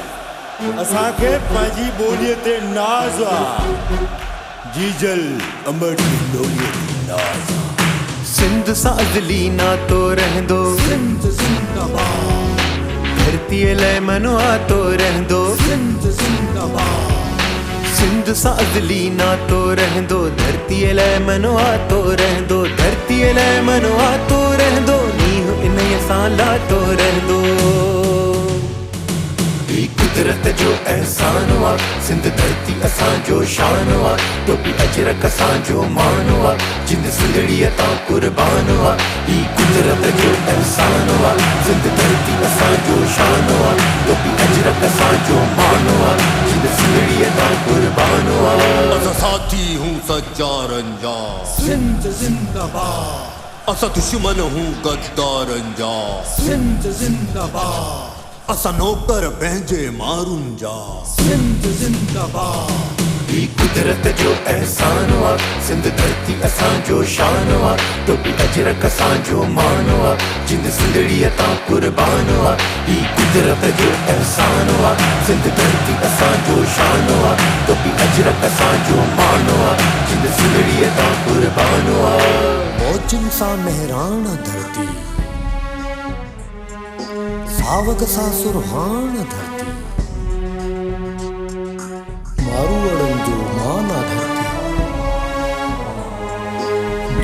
असांखे पंहिंजी ॿोलीअ ते नाज़ आहे। जीजल अमर जी ॿोलीअ ते नाज़ आहे। सिंध सां अज़ली नातो रहंदो, सिंध ज़िंदाबाद। धरतीअ लाइ मनवातो रहंदो, सिंध ज़िंदाबाद। सिंध सां अज़ली नातो रहंदो, धरतीअ लाइ मनवातो रहंदो, धरतीअ लाइ मनवातो रहंदो, नींहुं इन्हीअ सां लातो रहंदो। कुदरत जो एहसान हुआ सिंध धरती असांजो शान हुआ टोपी अजरक असांजो मान हुआ जिंद सिंधड़ीअ तां कुर्बान हुआ ही कुदरत जो एहसान हुआ सिंध धरती असांजो शान हुआ टोपी अजरक असांजो मान हुआ जिंद सिंधड़ीअ तां कुर्बान हुआ असां साथी हूं सचारन जा सिंध जिंदाबाद असां दुश्मन हूं गद्दारन जा सिंध जिंदाबाद असां नौकर पंहिंजे मारुन जा सिंध जिंदाबाद ही कुदरत जो एहसान हुआ सिंध धरती असांजो शान हुआ टोपी अजरक असांजो मान हुआ जिंद सिंधड़ीअ तां कुर्बान हुआ ही कुदरत जो एहसान हुआ सिंध धरती असांजो शान हुआ टोपी अजरक असांजो मान हुआ जिंद सिंधड़ीअ तां कुर्बान हुआ मौजन सां मेहरान धरती सावक सां सुरहान धरती मारूअड़न जो माना धरती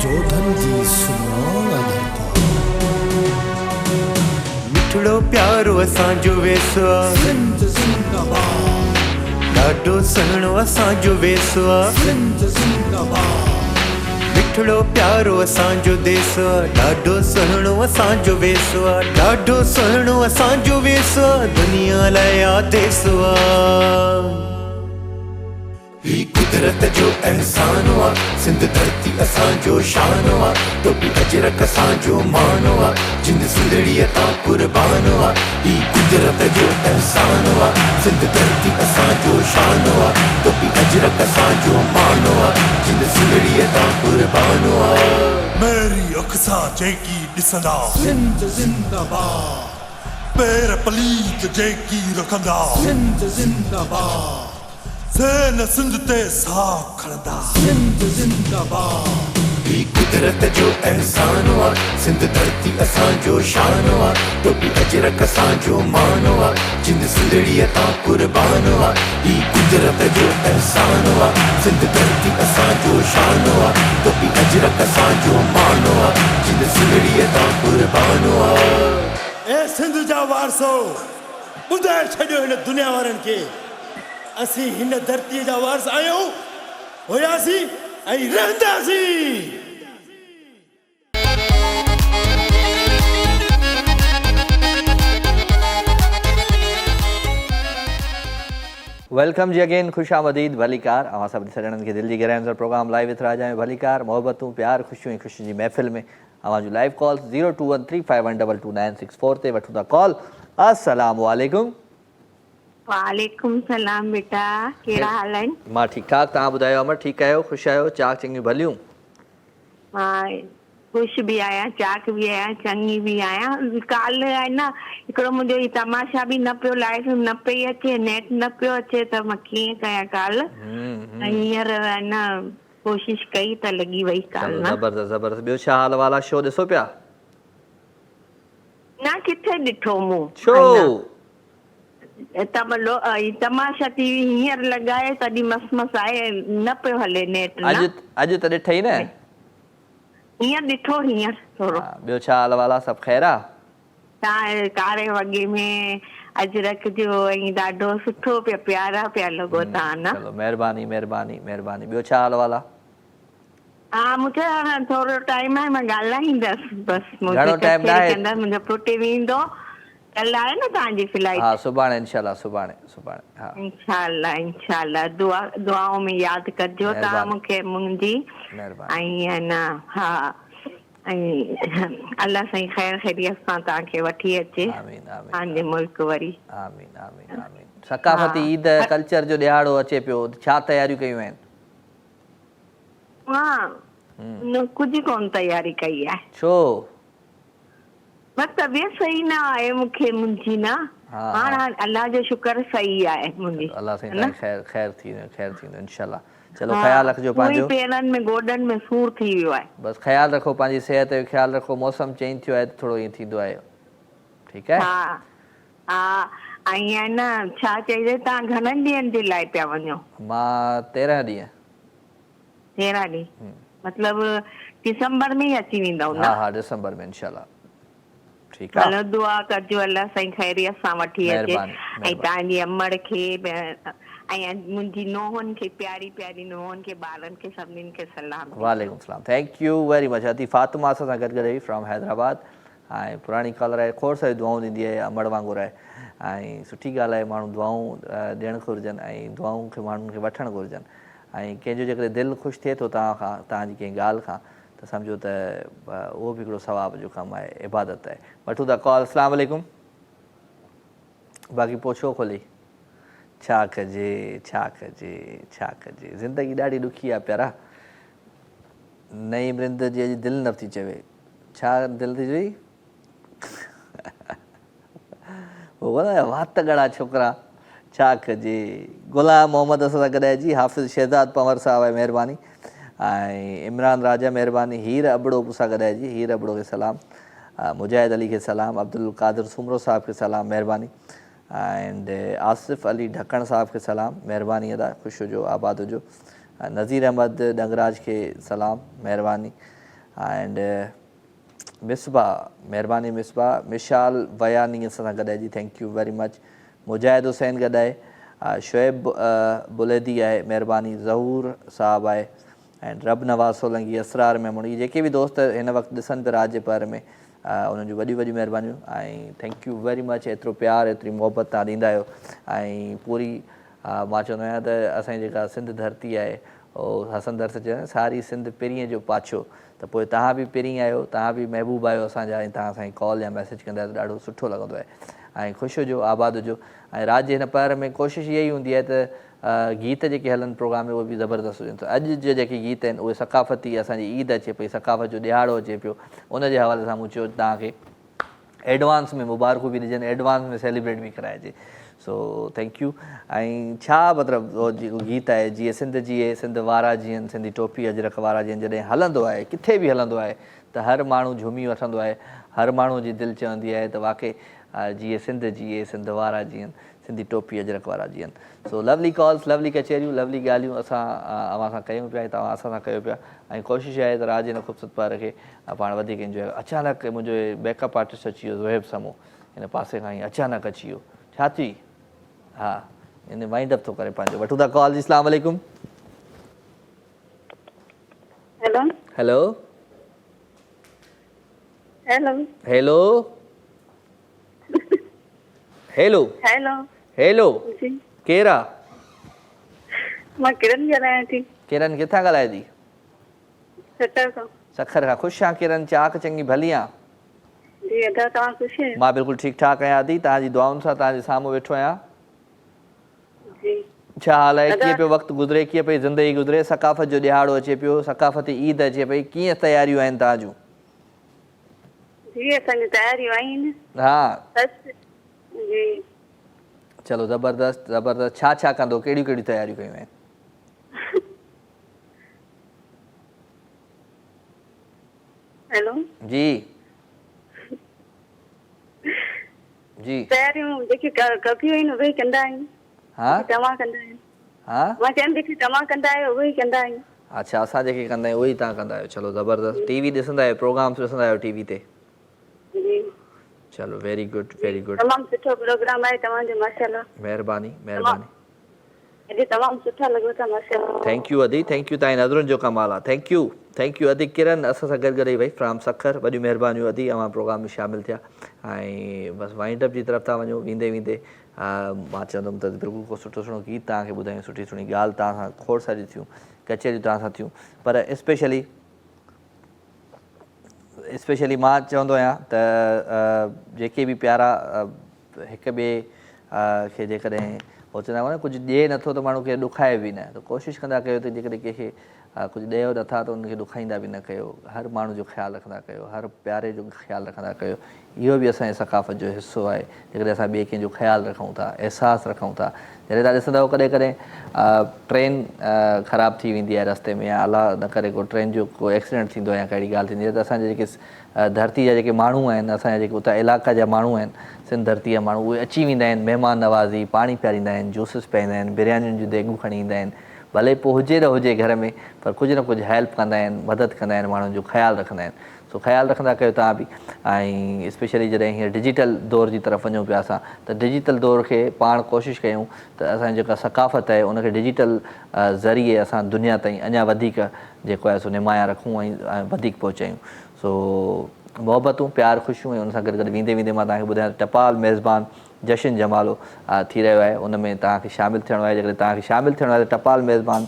जोधन जी सुनान धरती मिठड़ो प्यारो असांजो वेसो सिंध जिंदाबाद ॾाढो सुहिणो असांजो वेसो सिंध जिंदाबाद मिठड़ो प्यारो असांजो देश ॾाढो सुहिणो असांजो वेसो ॾाढो सुहिणो असांजो वेसो दुनिया लाइ आदेश ही कुदरत जो एहसान हुआ सिंध धरती असांजो शान हुआ टोपी अजरक असांजो मान हुआ जिंद सिंधड़ीअ तां कुर्बान हुआ ही कुदरत जो एहसान हुआ सिंध धरती असांजो शान हुआ टोपी अजरक असांजो मान हुआ जिंद सिंधड़ीअ तां कुर्बान हुआ मेरी अख सां जेकी ॾिसंदा सिंध जिंदाबाद पैर पलीत जेकी रखंदा सिंध जिंदाबाद ज़हन सिंध ते साह खणंदा सिंध जिंदाबाद ही कुदरत जो एहसान हुआ सिंध धरती असांजो शान हुआ टोपी अजरक असांजो मान हुआ जिंद सिंधड़ीअ तां कुर्बान हुआ ही कुदरत जो एहसान हुआ सिंध धरती असांजो शान हुआ टोपी अजरक असांजो मान हुआ जिंद सिंधड़ीअ तां कुर्बान हुआ ए सिंध जा वारसो ॿुधाए छॾियो हिन दुनिया वारनि खे असीं हिन धरतीअ जा वारस आहियूं हुयासीं ऐं रहंदासीं वेलकम जी अगेन खुश आमदीद भलीकार अवां सभिनी सॼणनि खे दिलि जी गहराइयुनि सां प्रोग्राम लाइव विथ राजा में भलीकार मोहबतूं प्यार ख़ुशियूं ऐं ख़ुशी जी महफ़िल में अवां जूं लाइव कॉल्स 02135122964 ते वठूं था कॉल। अस्सलाम वालेकुम। वालेकुम सलाम बेटा, कहिड़ा हाल आहिनि? मां ठीकु ठाक, तव्हां ॿुधायो अमर ठीकु आहियो, ख़ुशि आहियो, चाक चङियूं भलियूं? मां ख़ुशि बि आहियां, चाक बि आहियां, चङी बि आहियां। काल आहे न हिकिड़ो मुंहिंजो ही तमाशा बि न पियो लाइफ न पई अचे, नेट न पियो अचे त मां कीअं कयां काल। हींअर आहे न कोशिशि कई त लॻी वई काल। ज़बरदस्त ज़बरदस्त। ॿियो छा हाल वाला, शो ॾिसो पिया? न किथे ॾिठो मूं छो? तमाशा टीवी हींअर लॻाए तॾहिं मस आहे, न पियो हले नेट। अॼु त ॾिठई न? हींअर ॾिठो, हींअर थोरो। ॿियो छा हाल वाला, सभु ख़ैर आहे? तव्हां कारे वॻे में अजरक जो ऐं ॾाढो सुठो पिया प्यारा पिया लॻो तव्हां न। चलो महिरबानी महिरबानी महिरबानी। ॿियो छा हाल वाला? हा मूंखे हाणे थोरो टाइम आहे, मां ॻाल्हाईंदसि बसि। घणो टाइम न आहे? मुंहिंजो पुटु ईंदो, कल्ह आहे न तव्हांजी फ्लाइट? हा सुभाणे इंशाल्लाह, सुभाणे हा इंशाल्लाह इंशाल्लाह। दुआओं में यादि कजो तव्हां मूंखे मुंहिंजी। ऐं आहे न हा, ऐं अल्लाह साईं ख़ैर ख़ैरियत सां तव्हांखे वठी अचे पंहिंजे मुल्क वरी। आमीन आमीन आमीन। सकाफ़ती ईद कल्चर जो ॾियारो अचे पियो, छा तयारियूं कयूं आहिनि? हा कुझु कोन तयारी कई आहे। छो? बस तबियत सही न आहे मूंखे मुंहिंजी न। हाणे अल्लाह जो शुक्र सही आहे मुंहिंजी। अल्लाह साईं ख़ैर थींदो इंशाल्लाह। चलो ख़्याल रखिजो पंहिंजो। पेरनि में गोॾनि में सूर थी वियो आहे। बस ख़्याल रखो पंहिंजी सिहत जो ख़्याल रखो, मौसम चेंज थियो आहे त थोरो ईअं थींदो आहे, ठीकु आहे? हा हा। ऐं आहे न छा चइजे, तव्हां घणनि ॾींहंनि जे लाइ पिया वञो? मां 13 ॾींहं। 13 ॾींहं मतिलबु दिसंबर में ई अची वेंदव न? हा हा दिसंबर में इंशाल्लाह। ठीकु आहे, भलो दुआ कजो अल्लाह साईं खैरियत सां वठी अचे महिरबानी, ऐं तव्हांजी अमड़ खे ऐं मुंहिंजी नोहनि खे प्यारी प्यारी नोहनि खे ॿारनि खे सभिनीनि खे सलाम। वालेकुम सलाम, थैंक यू वेरी मच। अदी फातिमा असां सां गॾु रही फ्रॉम हैदराबाद ऐं पुराणी कॉलर आहे, खोड़ सारी दुआऊं ॾींदी आहे, अमड़ वांगुरु आहे ऐं सुठी ॻाल्हि आहे, माण्हू दुआऊं ॾियणु घुरिजनि ऐं दुआऊं खे माण्हुनि खे वठणु घुरिजनि ऐं कंहिंजो जेकॾहिं दिलि ख़ुशि थिए थो तव्हां खां, तव्हांजी कंहिं ॻाल्हि खां, त सम्झो त उहो बि हिकिड़ो सवाब जो कमु आहे, इबादत आहे। वठूं था कॉल। अस्सलाम वालेकुम। बाक़ी पोइ छो खोली, छा कजे छा कजे छा कजे, ज़िंदगी ॾाढी ॾुखी आहे प्यारा। नई मृंद जी अॼु दिलि नथी चवे, छा दिलि थी चई वात ॻड़ा छोकिरा, छा कजे। गुलाम मोहम्मद असां सां गॾु आहे जी, हाफ़िज़ शहज़ाद पंवर साहब आहे, महिरबानी। ऐं इमरान राजा महिरबानी। हीर अबड़ो सां गॾु आहे जी, हीर अबड़ो खे सलाम। मुजाहिद अली खे सलाम। अब्दुल कादिर सुमरो साहब खे सलाम, महिरबानी। एंड आसिफ़ अली ढक्कण साहब खे सलाम, महिरबानी अदा, ख़ुशि हुजो, आबाद हुजो। नज़ीर अहमद डंगराज खे सलाम, महिरबानी। एंड मिसबा, महिरबानी मिसबा। मिशाल बयानी असां सां गॾु आहे जी, थैंक यू वेरी मच। मुजाहिद हुसैन गॾु आहे। शुएब बुलैदी आहे, महिरबानी। ज़हूर साहब आहे ऐं रब नवाज़ सोलंगी, असरार मेमोनी, जेके बि दोस्त हिन वक़्तु ॾिसनि पिया राज जे पर में, उन्हनि जूं वॾियूं वॾियूं महिरबानियूं ऐं थैंक यू वेरी मच। एतिरो प्यारु, एतिरी मोहबत तव्हां ॾींदा आहियो ऐं पूरी मां चवंदो आहियां त असांजी जेका सिंध धरती आहे, उहो हसन दर चयो सारी सिंध पिरीअ जो पाछो, त पोइ तव्हां बि पिरीं आहियो, तव्हां बि महबूब आहियो असांजा ऐं तव्हां असांखे कॉल या मैसेज कंदा आहियो त ॾाढो सुठो लॻंदो आहे ऐं ख़ुशि हुजो, आबाद हुजो। ऐं रात जे हिन पहर में कोशिशि इहा ई हूंदी आहे त गीत जेके हलनि प्रोग्राम में उहे बि ज़बरदस्तु हुजनि। त अॼु जे जेके गीत आहिनि उहे सकाफ़ती, असांजी ईद अचे पई, सकाफ़त जो ॾियारो अचे पियो, उनजे हवाले सां मूं चयो तव्हांखे एडवांस में मुबारकूं बि ॾिजनि, एडवांस में सेलिब्रेट बि कराइजे। सो थैंक यू। ऐं छा मतिलबु जेको गीत आहे, जीअं सिंध जीए, सिंध वारा जीअनि, सिंधी टोपी अजरक वारा जीअनि, जॾहिं हलंदो आहे, किथे बि हलंदो आहे त हर माण्हू झूमी वठंदो आहे, हर माण्हू जी दिलि चवंदी आहे त वाक़ई जीअं सिंध जीए, सिंध वारा जीअनि, सिंधी टोपी अजरक वारा जीअनि। सो लवली कॉल्स, लवली कचहरियूं, लवली ॻाल्हियूं असां अव्हां सां कयूं पिया, तव्हां असां सां कयो पिया ऐं कोशिशि आहे त राज हिन ख़ूबसूरत पार खे पाण वधीक इंजॉय। अचानक मुंहिंजो बैकअप आर्टिस्ट अची वियो, ज़ुहैब समूह हिन पासे खां ई अचानक अची वियो, छा थी? हा, इन वाइंड अप थो करे पंहिंजो। वठूं था कॉल जी। अस्सलाम वालेकुम। Hello hello hello hello hello hello hello जी, केरु आहे? मां किरण ॻाल्हायां थी। किरण किथां ॻाल्हाए थी? सटर खां। सखर खां। ख़ुशि आहियां किरण, चाक चङी भली आहे? जी अदा, तव्हां ख़ुशि आहियो? मां बिल्कुलु ठीकु ठाकु आहियां दी, तव्हांजी दुआउनि सां तव्हांजे साम्हूं वेठो आहियां। जी छा हाल आहे? कीअं पियो वक़्तु गुज़रे, कीअं पई ज़िंदगी गुज़रे? सकाफ़त जो ॾियारो अचे पियो, सकाफ़ती ईद अचे पई, कीअं तयारियूं आहिनि तव्हां जूं? जी असांजी तयारियूं आहिनि। हा जी चलो ज़बरदस्त ज़बरदस्त। छा छा कंदो, कहिड़ियूं कहिड़ियूं तयारियूं कयूं आहिनि? हेलो जी जी तयारियूं जेके कबियूं आहिनि उहे कंदा आहियूं। हा तव्हां कंदा आहियो? हा मां चयमि जेके तव्हां कंदा आहियो उहे ई कंदा आहियूं। अच्छा, असां जेके कंदा आहियूं उहे ई तव्हां कंदा आहियो। चलो ज़बरदस्त। टीवी ॾिसंदा आहियो, प्रोग्राम्स ॾिसंदा आहियो टीवी ते? जी चलो वेरी गुड वेरी गुड। तमामु सुठो प्रोग्राम आहे तव्हांजो, माशाल्लाह। महिरबानी महिरबानी। अॼु तमामु सुठा लॻो था, माशाल्लाह। थैंक यू अदी, थैंक यू। तव्हांजी नज़रुनि जो कमाल आहे। थैंक यू अदी। किरण असां सां गॾु गॾु भई फ्राम सखर, वॾियूं महिरबानियूं अदी, अवां प्रोग्राम में शामिलु थिया ऐं बसि वाइंड अप जी तरफ़ था वञूं। वेंदे वेंदे मां चवंदुमि त बिल्कुलु को सुठो सुठो गीत तव्हांखे ॿुधायूं, सुठी सुठी ॻाल्हि तव्हां सां खोड़ सारियूं थियूं, कचहरियूं तव्हां सां थियूं, पर स्पेशली मां चवंदो आहियां त जेके बि प्यारा हिक ॿिए खे जेकॾहिं हो चवंदा आहियूं न कुझु ॾिए नथो त माण्हू खे ॾुखाए बि न, त कोशिशि कंदा कयो त जेकॾहिं कंहिंखे कुझु ॾियो नथा त उनखे ॾुखाईंदा बि न कयो, हर माण्हू जो ख़्यालु रखंदा कयो, हर प्यारे जो ख़्यालु रखंदा कयो। इहो बि असांजे सकाफ़त जो हिसो आहे, जेकॾहिं असां ॿिए कंहिंजो ख़्यालु रखूं था, अहसासु रखूं था। जॾहिं तव्हां ॾिसंदव कॾहिं कॾहिं ट्रेन ख़राबु थी वेंदी आहे रस्ते में, या अलाह न करे को ट्रेन जो को एक्सीडेंट थींदो आहे या कहिड़ी ॻाल्हि थींदी आहे, त असांजे जेके धरती जा जेके माण्हू आहिनि, असांजा जेके उतां इलाइक़ा जा माण्हू आहिनि, सिंध धरती जा माण्हू, उहे अची वेंदा आहिनि, महिमान नवाज़ी, पाणी पीआरींदा आहिनि, जूसिस पीआरींदा आहिनि, बिरयानियुनि जूं देगूं खणी ईंदा आहिनि, भले पोइ हुजे न हुजे घर में, पर कुझु न कुझु हेल्प कंदा आहिनि, मदद कंदा आहिनि, माण्हुनि जो ख़्यालु रखंदा आहिनि। सो ख़्यालु रखंदा कयो तव्हां बि। ऐं स्पेशली जॾहिं हींअर डिजिटल दौर जी तरफ़ वञूं पिया असां, त डिजिटल दौर खे पाण कोशिशि कयूं त असांजी जेका सकाफ़त आहे उनखे डिजिटल ज़रिए असां दुनिया ताईं अञा वधीक जेको आहे सो निमाया रखूं ऐं वधीक पहुचायूं। सो मोहबतूं, प्यार, ख़ुशियूं, ऐं उन सां गॾु गॾु वेंदे वेंदे मां तव्हांखे ॿुधायां टपाल मेज़बान जशन जमालो थी रहियो आहे। उन में तव्हांखे शामिलु थियणो आहे। जेकॾहिं तव्हांखे शामिलु थियणो आहे त टपाल मेज़बान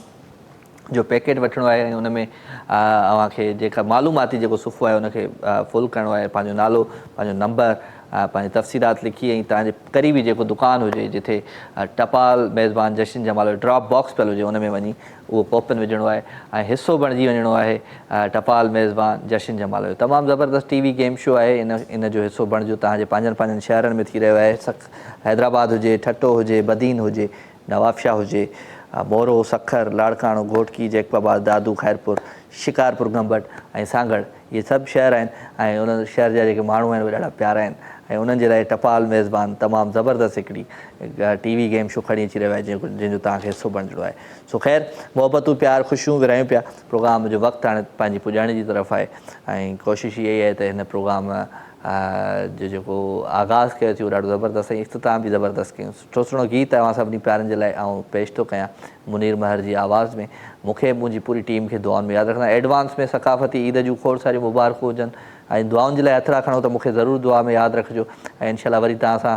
जो पैकेट वठिणो आहे ऐं उन में अव्हांखे जेका मालूमाती जेको सुफ़ो आहे उनखे फुल करिणो आहे, पंहिंजो नालो, पंहिंजो नंबर, पंहिंजी तफ़सीलात लिखी, ऐं तव्हांजे क़रीबी जेको दुकानु हुजे जिथे टपाल मेज़बान जशन जमालो ड्रॉप बॉक्स पियल हुजे उन में वञी उहो कोपन विझणो आहे ऐं हिसो बणिजी वञिणो आहे टपाल मेज़बान जशन जमालो जो। तमामु ज़बरदस्त टीवी गेम शो आहे। इन जो हिसो बणिजो। तव्हांजे पंहिंजनि शहरनि में थी रहियो आहे। हैदराबाद हुजे, ठट्टो हुजे, बदीन हुजे, नवाबशाह हुजे, मोरो, सखर, लाड़काणो, घोटकी, जैकबाबाद, दादू, खैरपुर, शिकारपुर, गंबट ऐं सांगड़, इहे सभु शहर आहिनि ऐं उन शहर जा जेके माण्हू आहिनि उहे ॾाढा प्यारा आहिनि ऐं उन्हनि जे लाइ टपाल मेज़बान तमामु ज़बरदस्त हिकिड़ी टीवी गेम शो खणी अची रहियो आहे जंहिंजो तव्हांखे हिसो बणिजणो आहे। सो ख़ैरु, मोहबतूं, प्यार, ख़ुशियूं विरहायूं पिया। प्रोग्राम जो वक़्तु हाणे पंहिंजी पुॼाइण जी तरफ़ आहे ऐं कोशिशि इहा ई आहे त हिन प्रोग्राम जो जेको आगाज़ कयो थियो ॾाढो ज़बरदस्त ऐं इख़्तिताम बि ज़बरदस्त कयूं। सुठो सुठो गीत तव्हां सभिनी प्यारनि जे लाइ आउं पेश थो कयां मुनीर महर जी आवाज़ में। मूंखे मुंहिंजी पूरी टीम खे दुआउनि में यादि रखंदा। एडवांस में सकाफ़ती ईद जूं खोड़ सारियूं मुबारकूं हुजनि ऐं दुआउनि जे लाइ हथु रखणो त मूंखे ज़रूरु दुआ में यादि रखिजो ऐं इनशाला वरी तव्हां सां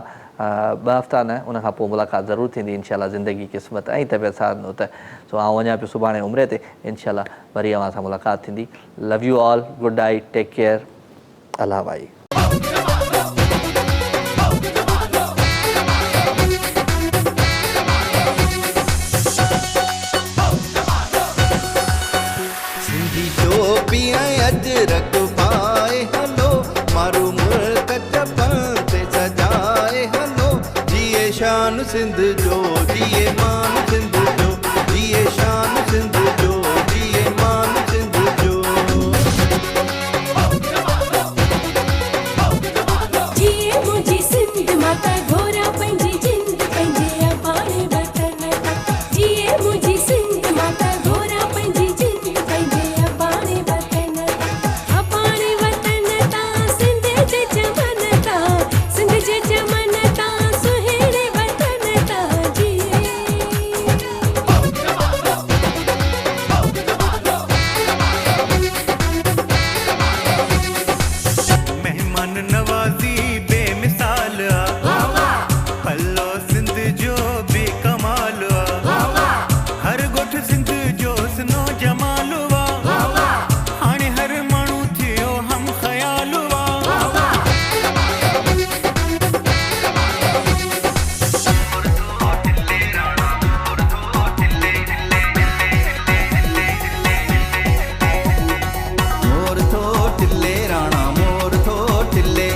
2 हफ़्ता न, उनखां पोइ मुलाक़ात ज़रूरु थींदी इनशाला, ज़िंदगी, क़िस्मत ऐं तबियत साथ नो त। सो आउं वञा पियो सुभाणे उमिरे ते, इनशाला वरी अव्हां सां मुलाक़ात थींदी। Love you all, good night, take care, Allah भाई। अजरक पाए हलो, मारू मुल्क चपन ते सजाए हलो, जिए शान सिंध जो, जिए मान सिंध जो, जिए शान सिंध जो, जिए मान सिंध जो। जिए मुझी सिंध माता घोरा पंहिंजी जिंद पंहिंजे अबाणे वतन ता। जिए मुझी सिंध माता घोरा पंहिंजी जिंद पंहिंजे अबाणे वतन ता। अबाणे वतन ता सिंध जे चमन ता, सिंध जे चमन ता सुहिणे वतन ता। जिए मेहमान नवाज़ी बेमिसाल आ, पल्लो सिंध जो बेकमाल आ, हर गोठ सिंध जो सनो जमाल आ, हाणे हर माण्हू थियो हम ख़याल आ। मोर थो टिल्ले राणा, मोर थो टिल्ले,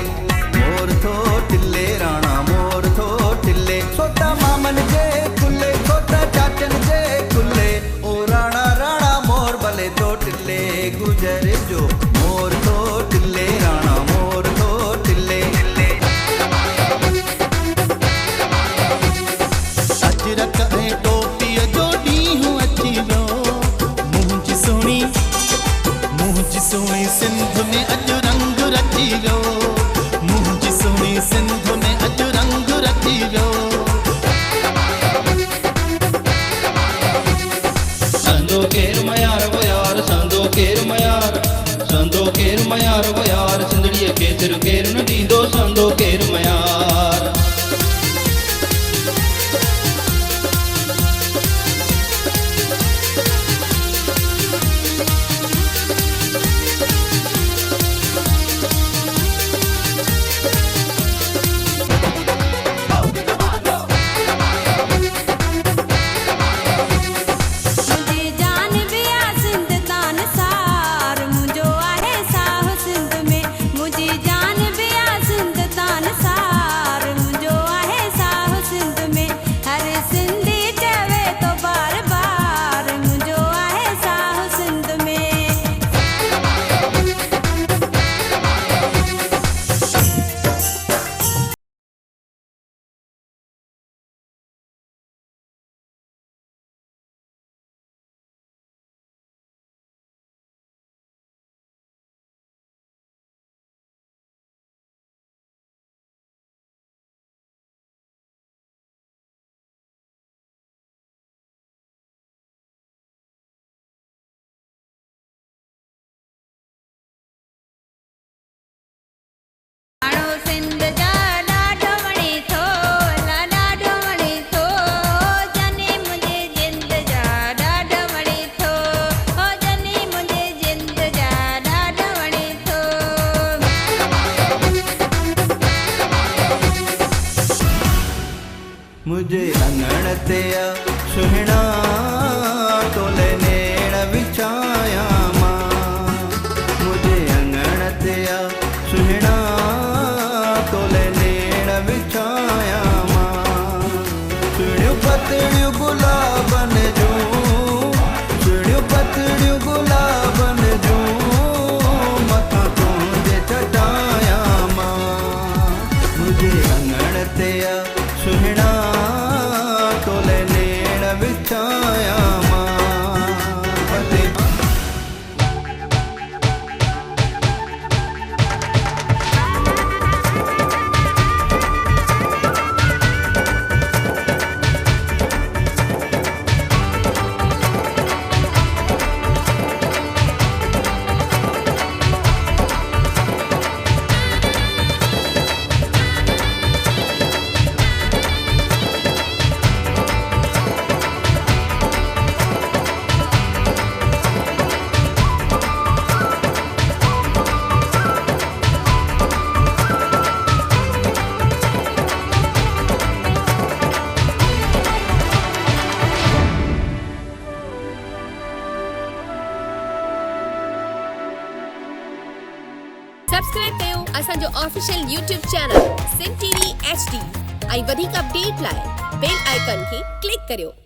मोर थो टिल्ले राणा, मोर थो टिल्ले, सोता मामन जे कुल्ले, सोता चाचन जे कुल्ले, ओ राणा राणा मोर भले थो टिल्ले गुजर जो। मोर थो टिल्ले राणा, मोर थो टिल्ले। अजरक ऐं टोपीअ जो ॾींहुं अची वियो, मुंहिंजी सोणी, मुंहिंजी सोणी सिंध में अॼु रंग रची वियो, मुंहिंजी सोणी सिंध में अॼु रंग रची वियो। संदो केर मयार वो यार, संदो केर मयार, संदो केर मयार वो यार, सिंधड़ीअ खे सिर केर न ॾींदो, संदो केर मयार। मुझे जान बिया सिंध तान सार, मुंहिंजो आहे साह सिंध में। मुझे जान बिया सिंध मुझे अंगण ते आ सुहिणा तोले नेण विछाया मां मुझे अंगण ते आ सुहिणा तोले नेण विछाया मां सुणियूं पतड़ियूं गुलाबन जूं सुणियूं पतड़ियूं गुलाबन जूं मथां तुंहिंजे चटाया मां मुझे अंगण ते आ सुहिणा तोले नेण विछाया मां सब्सक्राइब कयो असांजो official YouTube channel Sindh TV HD ऐं वधीक अपडेट लाइ बेल आइकन खे क्लिक करियो।